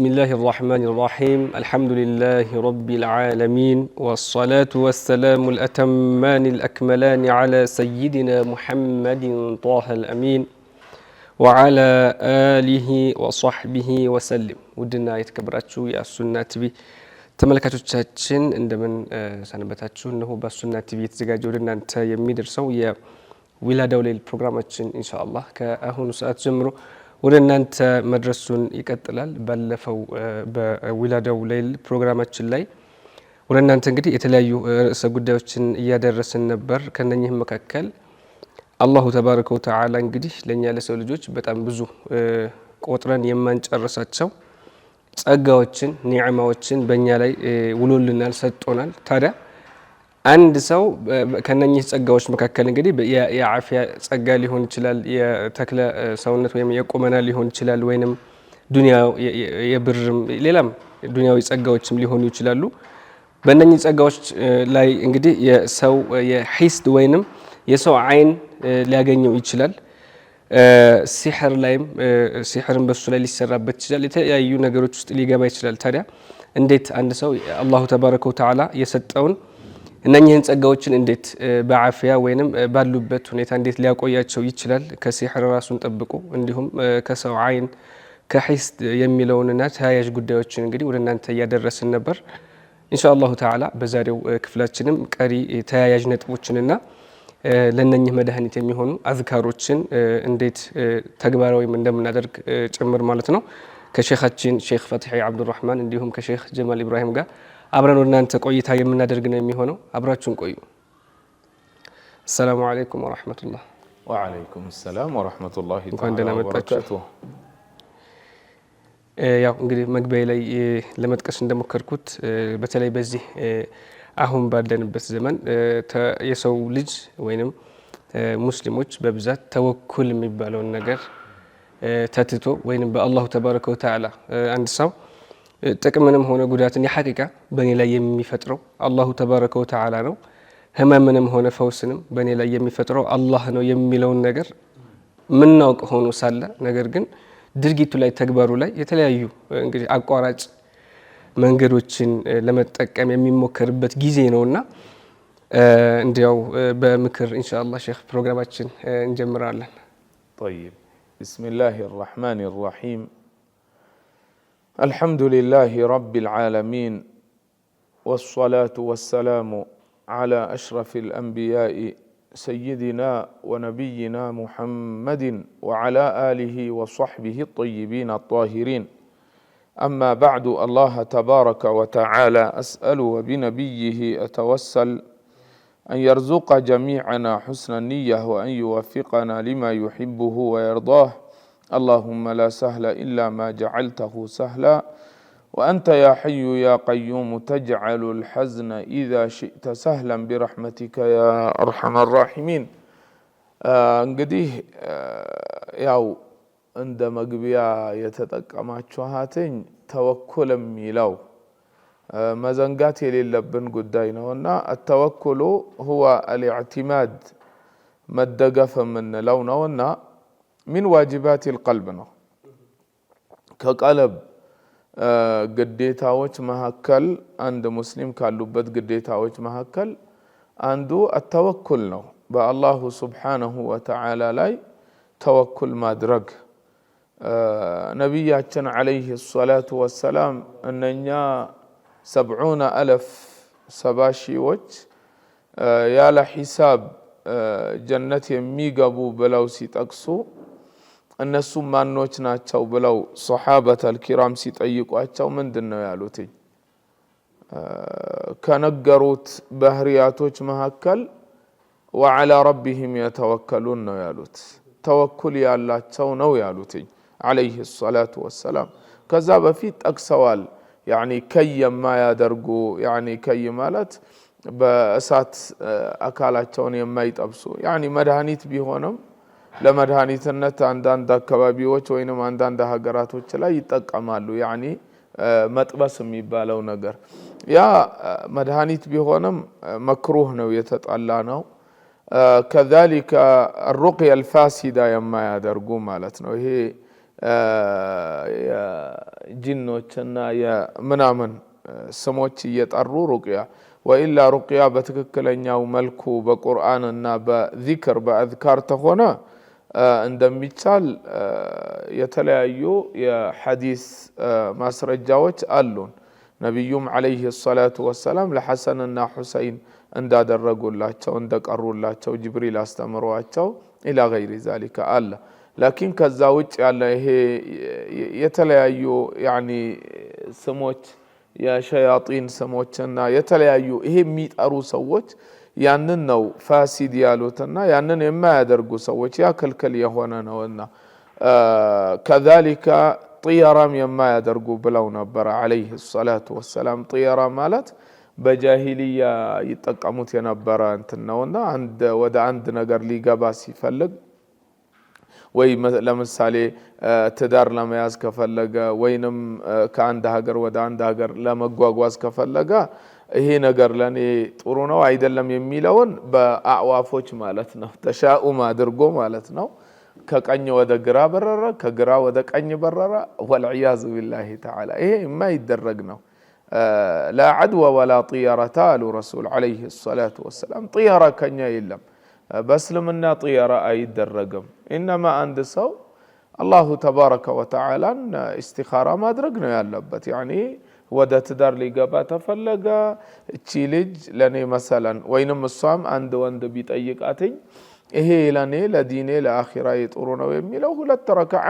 الله الرحمن الرحيم الحمد لله رب العالمين والصلاة والسلام الأتمان الأكملان على سيدنا محمد طه الأمين وعلى آله وصحبه وسلم ودنا يتكبراتشو يا السنة تبي ተመልካቾቻችን እንደምን ሰነበታችሁ እነሆ በሱና ቲቪ የተዘጋጀው ለእናንተ የሚደርሰው የዊላዳው ሌል ፕሮግራማችን ኢንሻአላህ ከአሁኑ ሰዓት ጀምሮ ወደ እናንተ መድረሱን ይቀጥላል። ባለፈው በዊላዳው ሌል ፕሮግራማችን ላይ ወደ እናንተ እንግዲህ የተለያዩ ርዕሰ ጉዳዮችን እያደረስን ነበር። ከነኚህም መካከል አላሁ ተባረከ ወተዓላ እንግዲህ ለኛ ለሰው ልጆች በጣም ብዙ ቆጥረን የማንጨርሳቸው ጸጋዎችን ኒዕማዎችን በእኛ ላይ ውሎልናል ሰጥቶናል። ታዲያ አንድ ሰው ከነኚህ ጸጋዎች መካከል እንግዲህ የዓፊያ ጸጋ ሊሆን ይችላል፣ የተክለ ሰውነት ወይም የቁመና ሊሆን ይችላል፣ ወይንም ዱንያው የብርም ሌላም ዱንያዊ ጸጋዎችም ሊሆኑ ይችላሉ። በእነኚህ ጸጋዎች ላይ እንግዲህ የሰው የሂስድ ወይንም የሰው አይን ሊያገኘው ይችላል። ሲሕር ላይም ሲሕርን በሱ ላይ ሊሰራበት ይችላል። የተለያዩ ነገሮች ውስጥ ሊገባ ይችላል። ታዲያ እንዴት አንድ ሰው አላሁ ተባረከ ወተዓላ የሰጠውን እነኚህን ጸጋዎችን እንዴት በዓፊያ ወይንም ባሉበት ሁኔታ እንዴት ሊያቆያቸው ይችላል? ከሲሕር ራሱን ጠብቆ እንዲሁም ከሰው አይን ከሂስድ የሚለውንና ተያያዥ ጉዳዮችን እንግዲህ ወደ እናንተ እያደረስን ነበር። ኢንሻአላሁ ተዓላ በዛሬው ክፍላችንም ቀሪ ተያያዥ ነጥቦችንና ለነኚህ መድኃኒት የሚሆኑ አዝካሮችን እንዴት ተግባራዊም እንደምናደርግ ጭምር ማለት ነው ከሼኻችን ሼኽ ፈትሒ አብዱራህማን እንዲሁም ከሼኽ ጀማል ኢብራሂም ጋር አብረን ወደ እናንተ ቆይታ የምናደርግ ነው የሚሆነው። አብራችሁን ቆዩ። አሰላሙ አለይኩም ወራህመቱላህ። ወአለይኩም ሰላም ወራህመቱላሂ ወበረካቱሁ። ያው እንግዲህ መግቢያ ላይ ለመጥቀስ እንደሞከርኩት በተለይ በዚህ አሁን ባለንበት ዘመን የሰው ልጅ ወይንም ሙስሊሞች በብዛት ተወኩል የሚባለውን ነገር ተትቶ ወይንም በአላሁ ተባረከ ወተዓላ አንድ ሰው ጥቅምንም ሆነ ጉዳትን የሐቂቃ በእኔ ላይ የሚፈጥረው አላሁ ተባረከ ወተዓላ ነው፣ ህመምንም ሆነ ፈውስንም በእኔ ላይ የሚፈጥረው አላህ ነው የሚለውን ነገር ምናውቅ ሆኖ ሳለ ነገር ግን ድርጊቱ ላይ ተግባሩ ላይ የተለያዩ እንግዲህ አቋራጭ መንገዶችን ለመጠቀም የሚሞከርበት ጊዜ ነውና እንዲያው በምክር ኢንሻአላህ ሼኽ ፕሮግራማችን እንጀምራለን። طيب بسم الله الرحمن الرحيم الحمد لله رب العالمين والصلاة والسلام على أشرف الأنبياء سيدنا ونبينا محمد وعلى آله وصحبه الطيبين الطاهرين. أما بعد الله تبارك وتعالى أسأل وبنبيه أتوسل أن يرزق جميعنا حسن النية وأن يوفقنا لما يحبه ويرضاه. اللهم لا سهل إلا ما جعلته سهلا وأنت يا حي يا قيوم تجعل الحزن إذا شئت سهلا برحمتك يا أرحم الراحمين. እንግዲህ ያው እንደ መግቢያ የተጠቀማችኋትኝ ተወኩል የሚለው መዘንጋት የሌለብን ጉዳይ ነውና التوكل هو الاعتماد መደገፍ የምንለው ነውና من واجبات القلب ነው። ከቀልብ ግዴታዎች መካከል አንድ ሙስሊም ካሉበት ግዴታዎች መካከል አንዱ التوكل ነው። በአላሁ ሱብሓነሁ ወተዓላ ላይ ተወኩል ማድረግ። ነቢያችን ዓለይሂ ሰላቱ ወሰላም እነኛ 70,000 70 ሺዎች ያለ ሒሳብ ጀነት የሚገቡ ብለው ሲጠቅሱ እነሱ ማኖች ናቸው ብለው ሶሓበተል ኪራም ሲጠይቋቸው ምንድን ነው ያሉት? ከነገሩት ባህሪያቶች መካከል ወዓላ ረቢሂም የተወከሉን ነው ያሉት። ተወኩል ያላቸው ነው ያሉት عليه الصلاة والسلام። ከዛ በፊት ጠቅሰዋል يعني ከይ የማያደርጉ يعني ከይ ማለት በእሳት አካላቸውን የማይጠብሱ يعني መድኃኒት ቢሆንም ለመድኃኒትነት አንዳንድ አካባቢዎች ወይንም አንዳንድ ሀገራቶች ላይ ይጠቀማሉ። يعني መጥበስ የሚባለው ነገር ያ መድኃኒት ቢሆንም መክሩህ ነው የተጣላ ነው። كذلك الرقية الفاسدة የማያደርጉ ማለት ነው። ይሄ የጂኖችና የምናምን ስሞች እየጠሩ ሩቅያ ወኢላ ሩቅያ በትክክለኛው መልኩ በቁርአንና በዚክር በአዝካር ተሆነ እንደሚቻል የተለያዩ የሐዲስ ማስረጃዎች አሉን። ነቢዩም ዓለይሂ ሰላቱ ወሰላም ለሐሰንና ሁሰይን እንዳደረጉላቸው እንደቀሩላቸው ጅብሪል አስተምሯቸው ኢላ ገይሪ ዛሊከ አለ። ላኪን ከዛ ውጭ ያለ ይሄ የተለያዩ ያኒ ስሞች የሸያጢን ስሞችና የተለያዩ ይሄ የሚጠሩ ሰዎች ያንን ነው ፋሲድ ያሉትና ያንን የማያደርጉ ሰዎች ያ ክልክል የሆነ ነውና ከዛሊከ ጥያራም የማያደርጉ ብለው ነበር ዓለይሂ ሰላቱ ወሰላም። ጥያራ ማለት በጃሂልያ ይጠቀሙት የነበረ እንትን ነውና ወደ አንድ ነገር ሊገባ ሲፈልግ ወይ ለምሳሌ ትዳር ለመያዝ ከፈለገ ወይንም ከአንድ ሀገር ወደ አንድ ሀገር ለመጓጓዝ ከፈለገ ይሄ ነገር ለኔ ጥሩ ነው አይደለም የሚለውን በአዕዋፎች ማለት ነው ተሻኡም አድርጎ ማለት ነው ከቀኝ ወደ ግራ በረረ ከግራ ወደ ቀኝ በረረ ወልዒያዙ ቢላሂ ተዓላ ይሄ የማይደረግ ነው። ላ ዐድወ ወላ ጥያረተ አሉ ረሱል ዓለይሂ ሰላቱ ወሰላም። ጥያራ ከኛ የለም በእስልምና ጥያራ አይደረግም። ኢነማ አንድ ሰው አላሁ ተባረከ ወተዓላን ኢስቲኻራ ማድረግ ነው ያለበት። ያኒ ወደ ትዳር ሊገባ ተፈለገ እቺ ልጅ ለኔ መሰለን ወይንም እሷም አንድ ወንድ ቢጠይቃትኝ ይሄ ለኔ ለዲኔ ለአኺራዬ ጥሩ ነው የሚለው ሁለት ረክዓ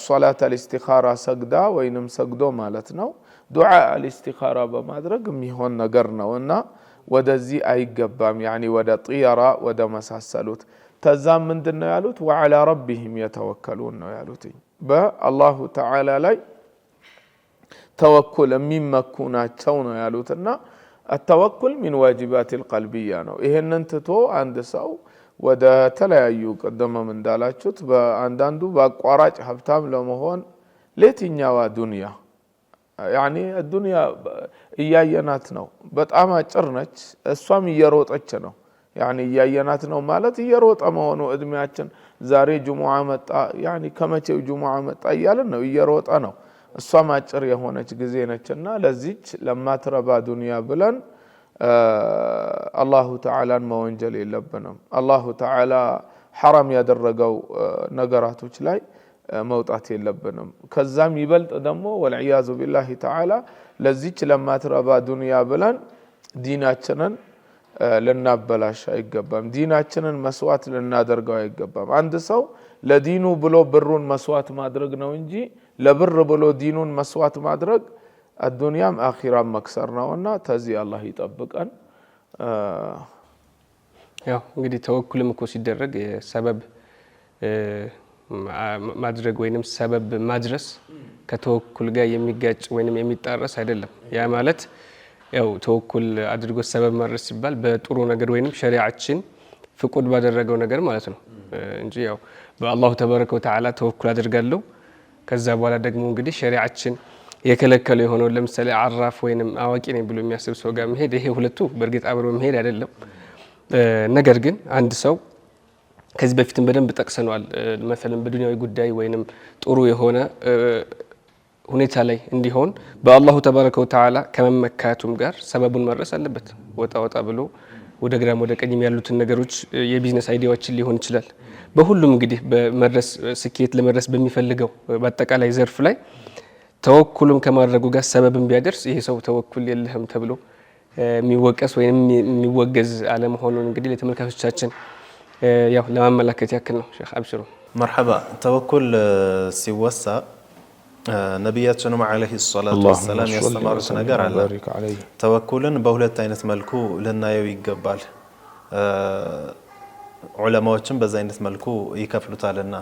ሶላት አልኢስቲኻራ ሰግዳ ወይንም ሰግዶ ማለት ነው ዱዓ አልኢስቲኻራ በማድረግ የሚሆን ነገር ነውና ወደዚህ አይገባም። ያኒ ወደ ጥያራ ወደ መሳሰሉት ተዛም ምንድነው ያሉት ወዐላ ረቢሂም የተወከሉን ነው ያሉት። በአላሁ ተዓላ ላይ ተወኩል የሚመኩ ናቸው ነው ያሉትና التوكل من واجبات القلبية ነው። ይሄንን ትቶ አንድ ሰው ወደ ተለያዩ ቀደም ምን ዳላችሁት በአንዳንዱ በአቋራጭ ሀብታም ለመሆን ለየትኛዋ ዱንያ ያኒ الدنيا እያየናት ነው በጣም አጭር ነች እሷም እየሮጠች ነው። ያኒ እያየናት ነው ማለት እየሮጠ መሆኑ እድሜያችን ዛሬ ጁሙዓ መጣ ያኒ ከመቼው ጁሙዓ መጣ እያልን ነው እየሮጠ ነው። እሷም አጭር የሆነች ጊዜ ነችና ለዚች ለማትረባ ዱንያ ብለን አላሁ ተዓላን መወንጀል የለብንም። አላሁ ተዓላ ሐራም ያደረገው ነገራቶች ላይ መውጣት የለብንም። ከዛም ይበልጥ ደግሞ ወልዒያዙ ቢላሂ ተዓላ ለዚች ለማትረባ ዱንያ ብለን ዲናችንን ልናበላሽ አይገባም። ዲናችንን መስዋዕት ልናደርገው አይገባም። አንድ ሰው ለዲኑ ብሎ ብሩን መስዋዕት ማድረግ ነው እንጂ ለብር ብሎ ዲኑን መስዋዕት ማድረግ አዱንያም አኺራም መክሰር ነውና ተዚህ አላህ ይጠብቀን። ያው እንግዲህ ተወኩልም እኮ ሲደረግ ሰበብ ማድረግ ወይንም ሰበብ ማድረስ ከተወኩል ጋር የሚጋጭ ወይንም የሚጣረስ አይደለም። ያ ማለት ያው ተወኩል አድርጎ ሰበብ ማድረስ ሲባል በጥሩ ነገር ወይንም ሸሪዓችን ፍቁድ ባደረገው ነገር ማለት ነው እንጂ ያው በአላሁ ተባረከ ወተዓላ ተወኩል አድርጋለሁ ከዛ በኋላ ደግሞ እንግዲህ ሸሪዓችን የከለከለው የሆነው ለምሳሌ አራፍ ወይንም አዋቂ ነኝ ብሎ የሚያስብ ሰው ጋር መሄድ ይሄ ሁለቱ በእርግጥ አብሮ መሄድ አይደለም። ነገር ግን አንድ ሰው ከዚህ በፊትም በደንብ ጠቅሰናል مثلا በዱንያዊ ጉዳይ ወይንም ጥሩ የሆነ ሁኔታ ላይ እንዲሆን በአላሁ ተባረከ ወተዓላ ከመመካቱም ጋር ሰበቡን መድረስ አለበት። ወጣ ብሎ ወደ ግራም ወደ ቀኝም ያሉትን ነገሮች የቢዝነስ አይዲያዎችን ሊሆን ይችላል። በሁሉም እንግዲህ በመድረስ ስኬት ለመድረስ በሚፈልገው በአጠቃላይ ዘርፍ ላይ ተወኩልም ከማድረጉ ጋር ሰበብም ቢያደርስ ይሄ ሰው ተወኩል የለህም ተብሎ የሚወቀስ ወይም የሚወገዝ አለመሆኑን እንግዲህ ለተመልካቾቻችን ያው ለማመላከት ያክል ነው። ሼክ አብሽሩ። መርሐባ። ተወኩል ሲወሳ ነቢያችንም ዓለይሂ ሰላቱ ወሰላም ያስተማሩት ነገር አለ። ተወኩልን በሁለት አይነት መልኩ ልናየው ይገባል። ዑለማዎችም በዛ አይነት መልኩ ይከፍሉታልና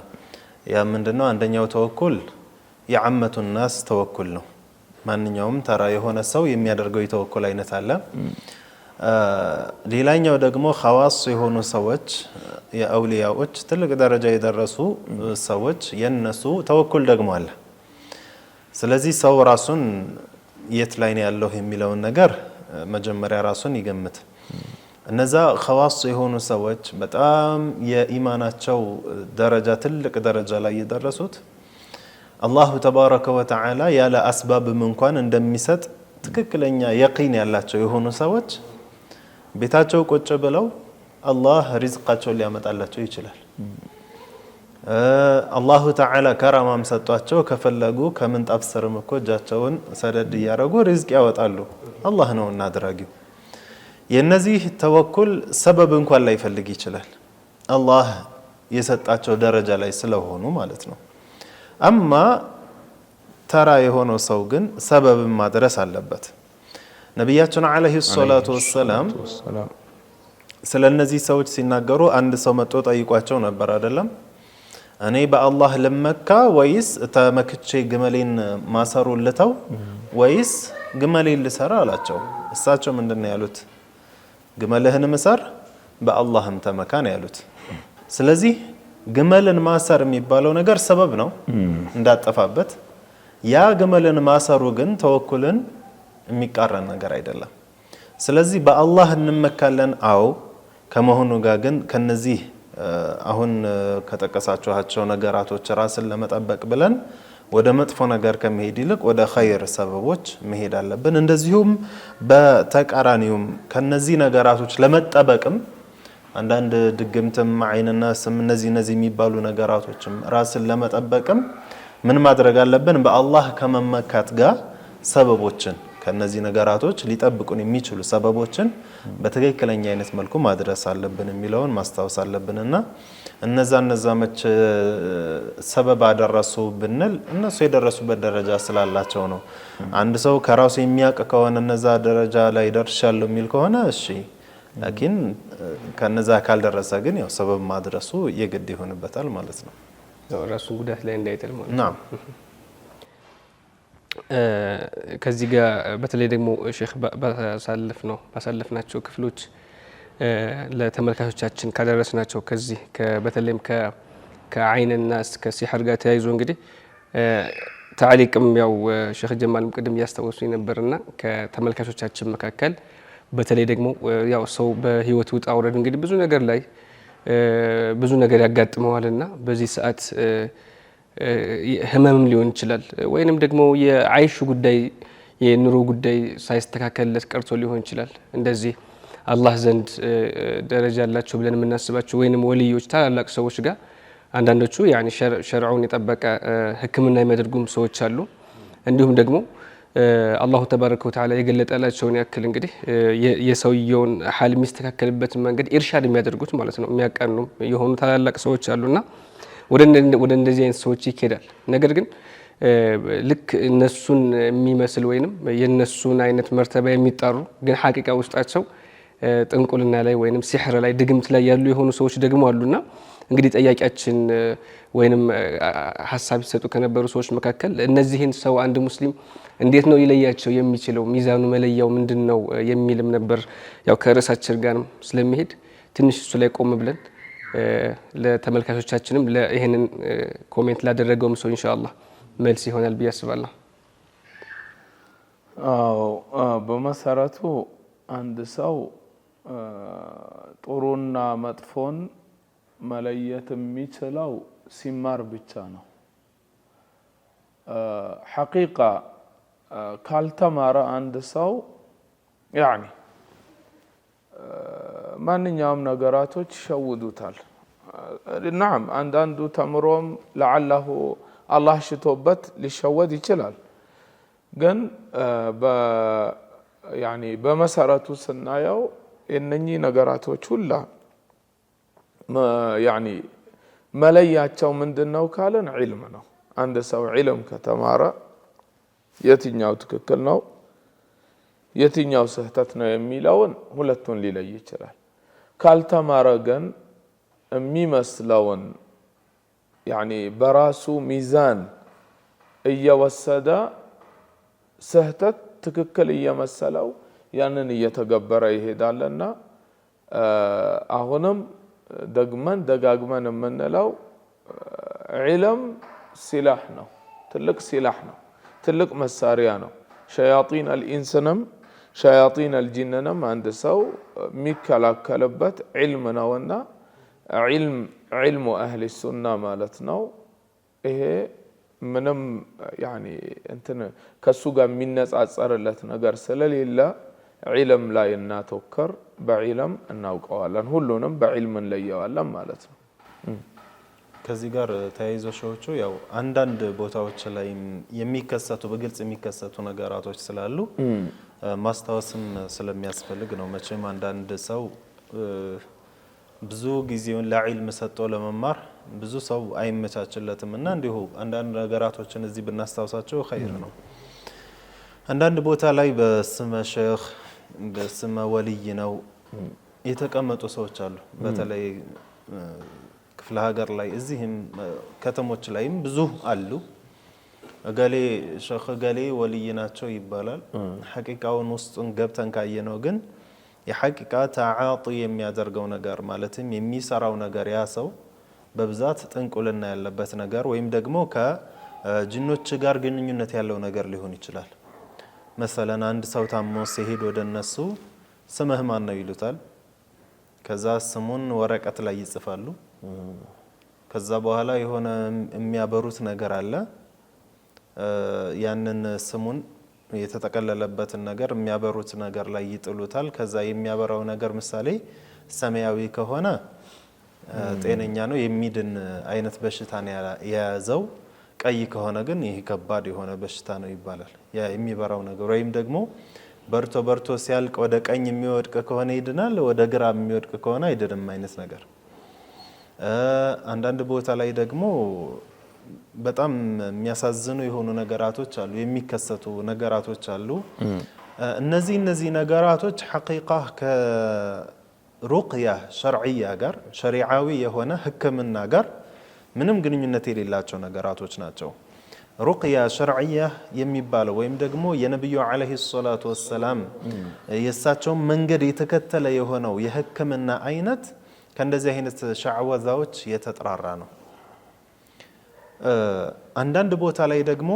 ያ ምንድነው? አንደኛው ተወኩል የዓመቱ ናስ ተወኩል ነው። ማንኛውም ተራ የሆነ ሰው የሚያደርገው የተወኩል አይነት አለ። ሌላኛው ደግሞ ኸዋስ የሆኑ ሰዎች የአውሊያዎች ትልቅ ደረጃ የደረሱ ሰዎች የነሱ ተወኩል ደግሞ አለ። ስለዚህ ሰው ራሱን የት ላይ ነው ያለው የሚለውን ነገር መጀመሪያ ራሱን ይገምት። እነዛ ኸዋስ የሆኑ ሰዎች በጣም የኢማናቸው ደረጃ ትልቅ ደረጃ ላይ የደረሱት አላሁ ተባረከ ወተዓላ ያለ አስባብም እንኳን እንደሚሰጥ ትክክለኛ የቂን ያላቸው የሆኑ ሰዎች ቤታቸው ቁጭ ብለው አላህ ሪዝቃቸውን ሊያመጣላቸው ይችላል። አላሁ ተዓላ ከራማም ሰጧቸው ከፈለጉ ከምንጣፍ ስርም እኮ እጃቸውን ሰደድ እያደረጉ ሪዝቅ ያወጣሉ። አላህ ነውና አድራጊው። የነዚህ ተወኩል ሰበብ እንኳን ላይፈልግ ይችላል አላህ የሰጣቸው ደረጃ ላይ ስለሆኑ ማለት ነው። አማ ተራ የሆነው ሰው ግን ሰበብን ማድረስ አለበት። ነቢያችን አለይሂ ሰላቱ ወሰላም ስለ እነዚህ ሰዎች ሲናገሩ አንድ ሰው መጥቶ ጠይቋቸው ነበር አይደለም፣ እኔ በአላህ ልመካ ወይስ ተመክቼ ግመሌን ማሰሩ ልተው ወይስ ግመሌን ልሰራ አላቸው። እሳቸው ምንድነው ያሉት? ግመልህን ምሰር በአላህም ተመካ ነው ያሉት። ስለዚህ ግመልን ማሰር የሚባለው ነገር ሰበብ ነው እንዳጠፋበት። ያ ግመልን ማሰሩ ግን ተወኩልን የሚቃረን ነገር አይደለም። ስለዚህ በአላህ እንመካለን አው ከመሆኑ ጋር ግን ከነዚህ አሁን ከጠቀሳችኋቸው ነገራቶች ራስን ለመጠበቅ ብለን ወደ መጥፎ ነገር ከመሄድ ይልቅ ወደ ኸይር ሰበቦች መሄድ አለብን። እንደዚሁም በተቃራኒውም ከነዚህ ነገራቶች ለመጠበቅም አንዳንድ ድግምትም አይንና ስም እነዚህ የሚባሉ ነገራቶችም ራስን ለመጠበቅም ምን ማድረግ አለብን? በአላህ ከመመካት ጋር ሰበቦችን ከነዚህ ነገራቶች ሊጠብቁን የሚችሉ ሰበቦችን በትክክለኛ አይነት መልኩ ማድረስ አለብን የሚለውን ማስታወስ አለብንና እነዛ መች ሰበብ አደረሱ ብንል እነሱ የደረሱበት ደረጃ ስላላቸው ነው። አንድ ሰው ከራሱ የሚያውቅ ከሆነ እነዛ ደረጃ ላይ ደርሻለሁ የሚል ከሆነ እሺ፣ ላኪን ከነዛ ካልደረሰ ግን ያው ሰበብ ማድረሱ የግድ ይሆንበታል ማለት ነው። ራሱ ጉዳት ላይ እንዳይጥል ማለት ነው። ከዚህ ጋር በተለይ ደግሞ ሼክ ባሳለፍናቸው ክፍሎች ለተመልካቾቻችን ካደረስናቸው ከዚህ በተለይም ከአይንና እስከ ሲሕር ጋር ተያይዞ እንግዲህ ታዕሊቅም ያው ሼክ ጀማልም ቅድም እያስታወሱኝ ነበርና ከተመልካቾቻችን መካከል በተለይ ደግሞ ያው ሰው በህይወት ውጣ ውረድ እንግዲህ ብዙ ነገር ያጋጥመዋልና በዚህ ሰዓት ህመም ሊሆን ይችላል ወይንም ደግሞ የአይሹ ጉዳይ የኑሮ ጉዳይ ሳይስተካከልለት ቀርቶ ሊሆን ይችላል። እንደዚህ አላህ ዘንድ ደረጃ ያላቸው ብለን የምናስባቸው ወይንም ወልዮች ታላላቅ ሰዎች ጋር አንዳንዶቹ ያኒ ሸርዑን የጠበቀ ህክምና የሚያደርጉም ሰዎች አሉ። እንዲሁም ደግሞ አላሁ ተባረከ ወተዓላ የገለጠላቸውን ያክል እንግዲህ የሰውየውን ሐል የሚስተካከልበትን መንገድ ኢርሻድ የሚያደርጉት ማለት ነው የሚያቀኑ የሆኑ ታላላቅ ሰዎች አሉና ወደ እንደዚህ አይነት ሰዎች ይኬዳል። ነገር ግን ልክ እነሱን የሚመስል ወይንም የነሱን አይነት መርተባ የሚጣሩ ግን ሐቂቃ ውስጣቸው ጥንቁልና ላይ ወይንም ሲሕር ላይ ድግምት ላይ ያሉ የሆኑ ሰዎች ደግሞ አሉና እንግዲህ ጠያቂያችን ወይንም ሐሳብ ሲሰጡ ከነበሩ ሰዎች መካከል እነዚህን ሰው አንድ ሙስሊም እንዴት ነው ይለያቸው የሚችለው ሚዛኑ መለያው ምንድነው የሚልም ነበር። ያው ከርዕሳችን ጋር ስለሚሄድ ትንሽ እሱ ላይ ቆም ብለን ለተመልካቾቻችንም ለይሄንን ኮሜንት ላደረገውም ሰው ኢንሻአላህ መልስ ይሆናል ብዬ አስባለሁ። በመሰረቱ አንድ ሰው ጥሩና መጥፎን መለየት የሚችለው ሲማር ብቻ ነው። ሐቂቃ ካልተማረ አንድ ሰው ያኒ ማንኛውም ነገራቶች ይሸውዱታል። ናም አንዳንዱ ተምሮም ለዓለሁ አላህ ሽቶበት ሊሸወድ ይችላል። ግን ያኒ በመሰረቱ ስናየው እነኚህ ነገራቶች ሁላ ያኒ መለያቸው ምንድነው ካለን ዒልም ነው። አንድ ሰው ዒልም ከተማረ የትኛው ትክክል ነው የትኛው ስህተት ነው የሚለውን ሁለቱን ሊለይ ይችላል። ካልተማረ ግን የሚመስለውን ያኒ በራሱ ሚዛን እየወሰደ ስህተት ትክክል እየመሰለው ያንን እየተገበረ ይሄዳልና አሁንም ደግመን ደጋግመን የምንለው ዒልም ሲላህ ነው፣ ትልቅ ሲላህ ነው፣ ትልቅ መሳሪያ ነው። ሸያጢን አልኢንስንም ሸያጢን አልጂንንም አንድ ሰው የሚከላከልበት ዒልም ነውና ዒልሙ አህሊ ሱና ማለት ነው። ይሄ ምንም ያኒ እንትን ከሱ ጋር የሚነጻጸርለት ነገር ስለሌለ ዒልም ላይ እናተወከር፣ በዒልም እናውቀዋለን፣ ሁሉንም በዒልም እንለየዋለን ማለት ነው። ከዚህ ጋር ተያይዞ ሸዎቹ ያው አንዳንድ ቦታዎች ላይ የሚከሰቱ በግልጽ የሚከሰቱ ነገራቶች ስላሉ ማስታወስም ስለሚያስፈልግ ነው። መቼም አንዳንድ ሰው ብዙ ጊዜውን ለዒልም ሰጥቶ ለመማር ብዙ ሰው አይመቻችለትም እና እንዲሁ አንዳንድ ነገራቶችን እዚህ ብናስታውሳቸው ኸይር ነው። አንዳንድ ቦታ ላይ በስመ ሼኽ በስመ ወልይ ነው የተቀመጡ ሰዎች አሉ። በተለይ ክፍለ ሀገር ላይ እዚህም ከተሞች ላይም ብዙ አሉ። እገሌ ሼኽ እገሌ ወልይ ናቸው ይባላል። ሐቂቃውን ውስጡን ገብተን ካየነው ግን የሐቂቃ ተዓጢ የሚያደርገው ነገር ማለትም የሚሰራው ነገር ያ ሰው በብዛት ጥንቁልና ያለበት ነገር ወይም ደግሞ ከጅኖች ጋር ግንኙነት ያለው ነገር ሊሆን ይችላል። መሰለን አንድ ሰው ታሞ ሲሄድ ወደ እነሱ ስምህ ማን ነው ይሉታል። ከዛ ስሙን ወረቀት ላይ ይጽፋሉ። ከዛ በኋላ የሆነ የሚያበሩት ነገር አለ። ያንን ስሙን የተጠቀለለበትን ነገር የሚያበሩት ነገር ላይ ይጥሉታል። ከዛ የሚያበራው ነገር ምሳሌ ሰማያዊ ከሆነ ጤነኛ ነው የሚድን አይነት በሽታ ነው የያዘው፣ ቀይ ከሆነ ግን ይሄ ከባድ የሆነ በሽታ ነው ይባላል። ያ የሚበራው ነገር ወይም ደግሞ በርቶ ሲያልቅ ወደ ቀኝ የሚወድቅ ከሆነ ይድናል፣ ወደ ግራ የሚወድቅ ከሆነ አይድንም አይነት ነገር። አንዳንድ ቦታ ላይ ደግሞ በጣም የሚያሳዝኑ የሆኑ ነገራቶች አሉ፣ የሚከሰቱ ነገራቶች አሉ። እነዚህ ነገራቶች ሐቂቃ ከሩቅያ ሸርዕያ ጋር ሸሪዓዊ የሆነ ሕክምና ጋር ምንም ግንኙነት የሌላቸው ነገራቶች ናቸው። ሩቅያ ሸርዕያ የሚባለው ወይም ደግሞ የነብዩ አለይሂ ሰላቱ ወሰላም የእሳቸውን መንገድ የተከተለ የሆነው የሕክምና አይነት ከእንደዚህ አይነት ሸዕወዛዎች የተጠራራ ነው። አንዳንድ ቦታ ላይ ደግሞ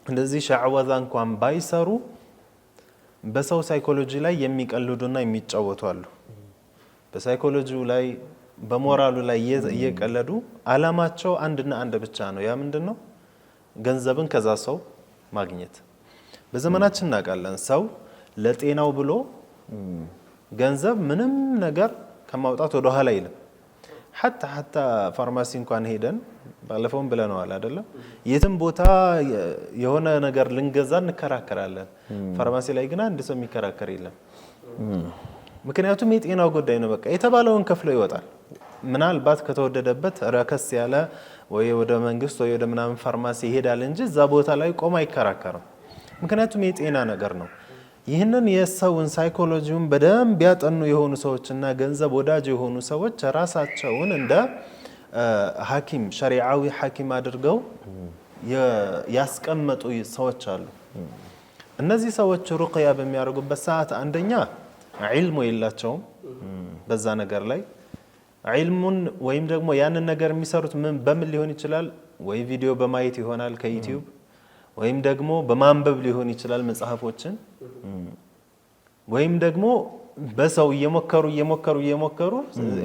እንደዚህ ሸዕወዛ እንኳን ባይሰሩ በሰው ሳይኮሎጂ ላይ የሚቀልዱና የሚጫወቱ አሉ። በሳይኮሎጂው ላይ በሞራሉ ላይ እየቀለዱ አላማቸው አንድና አንድ ብቻ ነው። ያ ምንድነው? ገንዘብን ከዛ ሰው ማግኘት። በዘመናችን እናውቃለን፣ ሰው ለጤናው ብሎ ገንዘብ ምንም ነገር ከማውጣት ወደ ኋላ አይልም። ሐታ ፋርማሲ እንኳን ሄደን ባለፈውም ብለነዋል አይደለም? የትም ቦታ የሆነ ነገር ልንገዛ እንከራከራለን። ፋርማሲ ላይ ግን አንድ ሰው የሚከራከር የለም። ምክንያቱም የጤናው ጉዳይ ነው። በቃ የተባለውን ከፍሎ ይወጣል። ምናልባት ከተወደደበት ረከስ ያለ ወይ ወደ መንግስት ወይ ወደ ምናምን ፋርማሲ ይሄዳል እንጂ እዛ ቦታ ላይ ቆሞ አይከራከርም። ምክንያቱም የጤና ነገር ነው። ይህንን የሰውን ሳይኮሎጂውን በደንብ ያጠኑ የሆኑ ሰዎችና ገንዘብ ወዳጅ የሆኑ ሰዎች ራሳቸውን እንደ ሐኪም ሸሪዓዊ ሐኪም አድርገው ያስቀመጡ ሰዎች አሉ። እነዚህ ሰዎች ሩቅያ በሚያደርጉበት ሰዓት አንደኛ ዒልሙ የላቸውም በዛ ነገር ላይ ዒልሙን ወይም ደግሞ ያንን ነገር የሚሰሩት በምን ሊሆን ይችላል? ወይ ቪዲዮ በማየት ይሆናል ከዩቲዩብ፣ ወይም ደግሞ በማንበብ ሊሆን ይችላል መጽሐፎችን፣ ወይም ደግሞ በሰው እየሞከሩ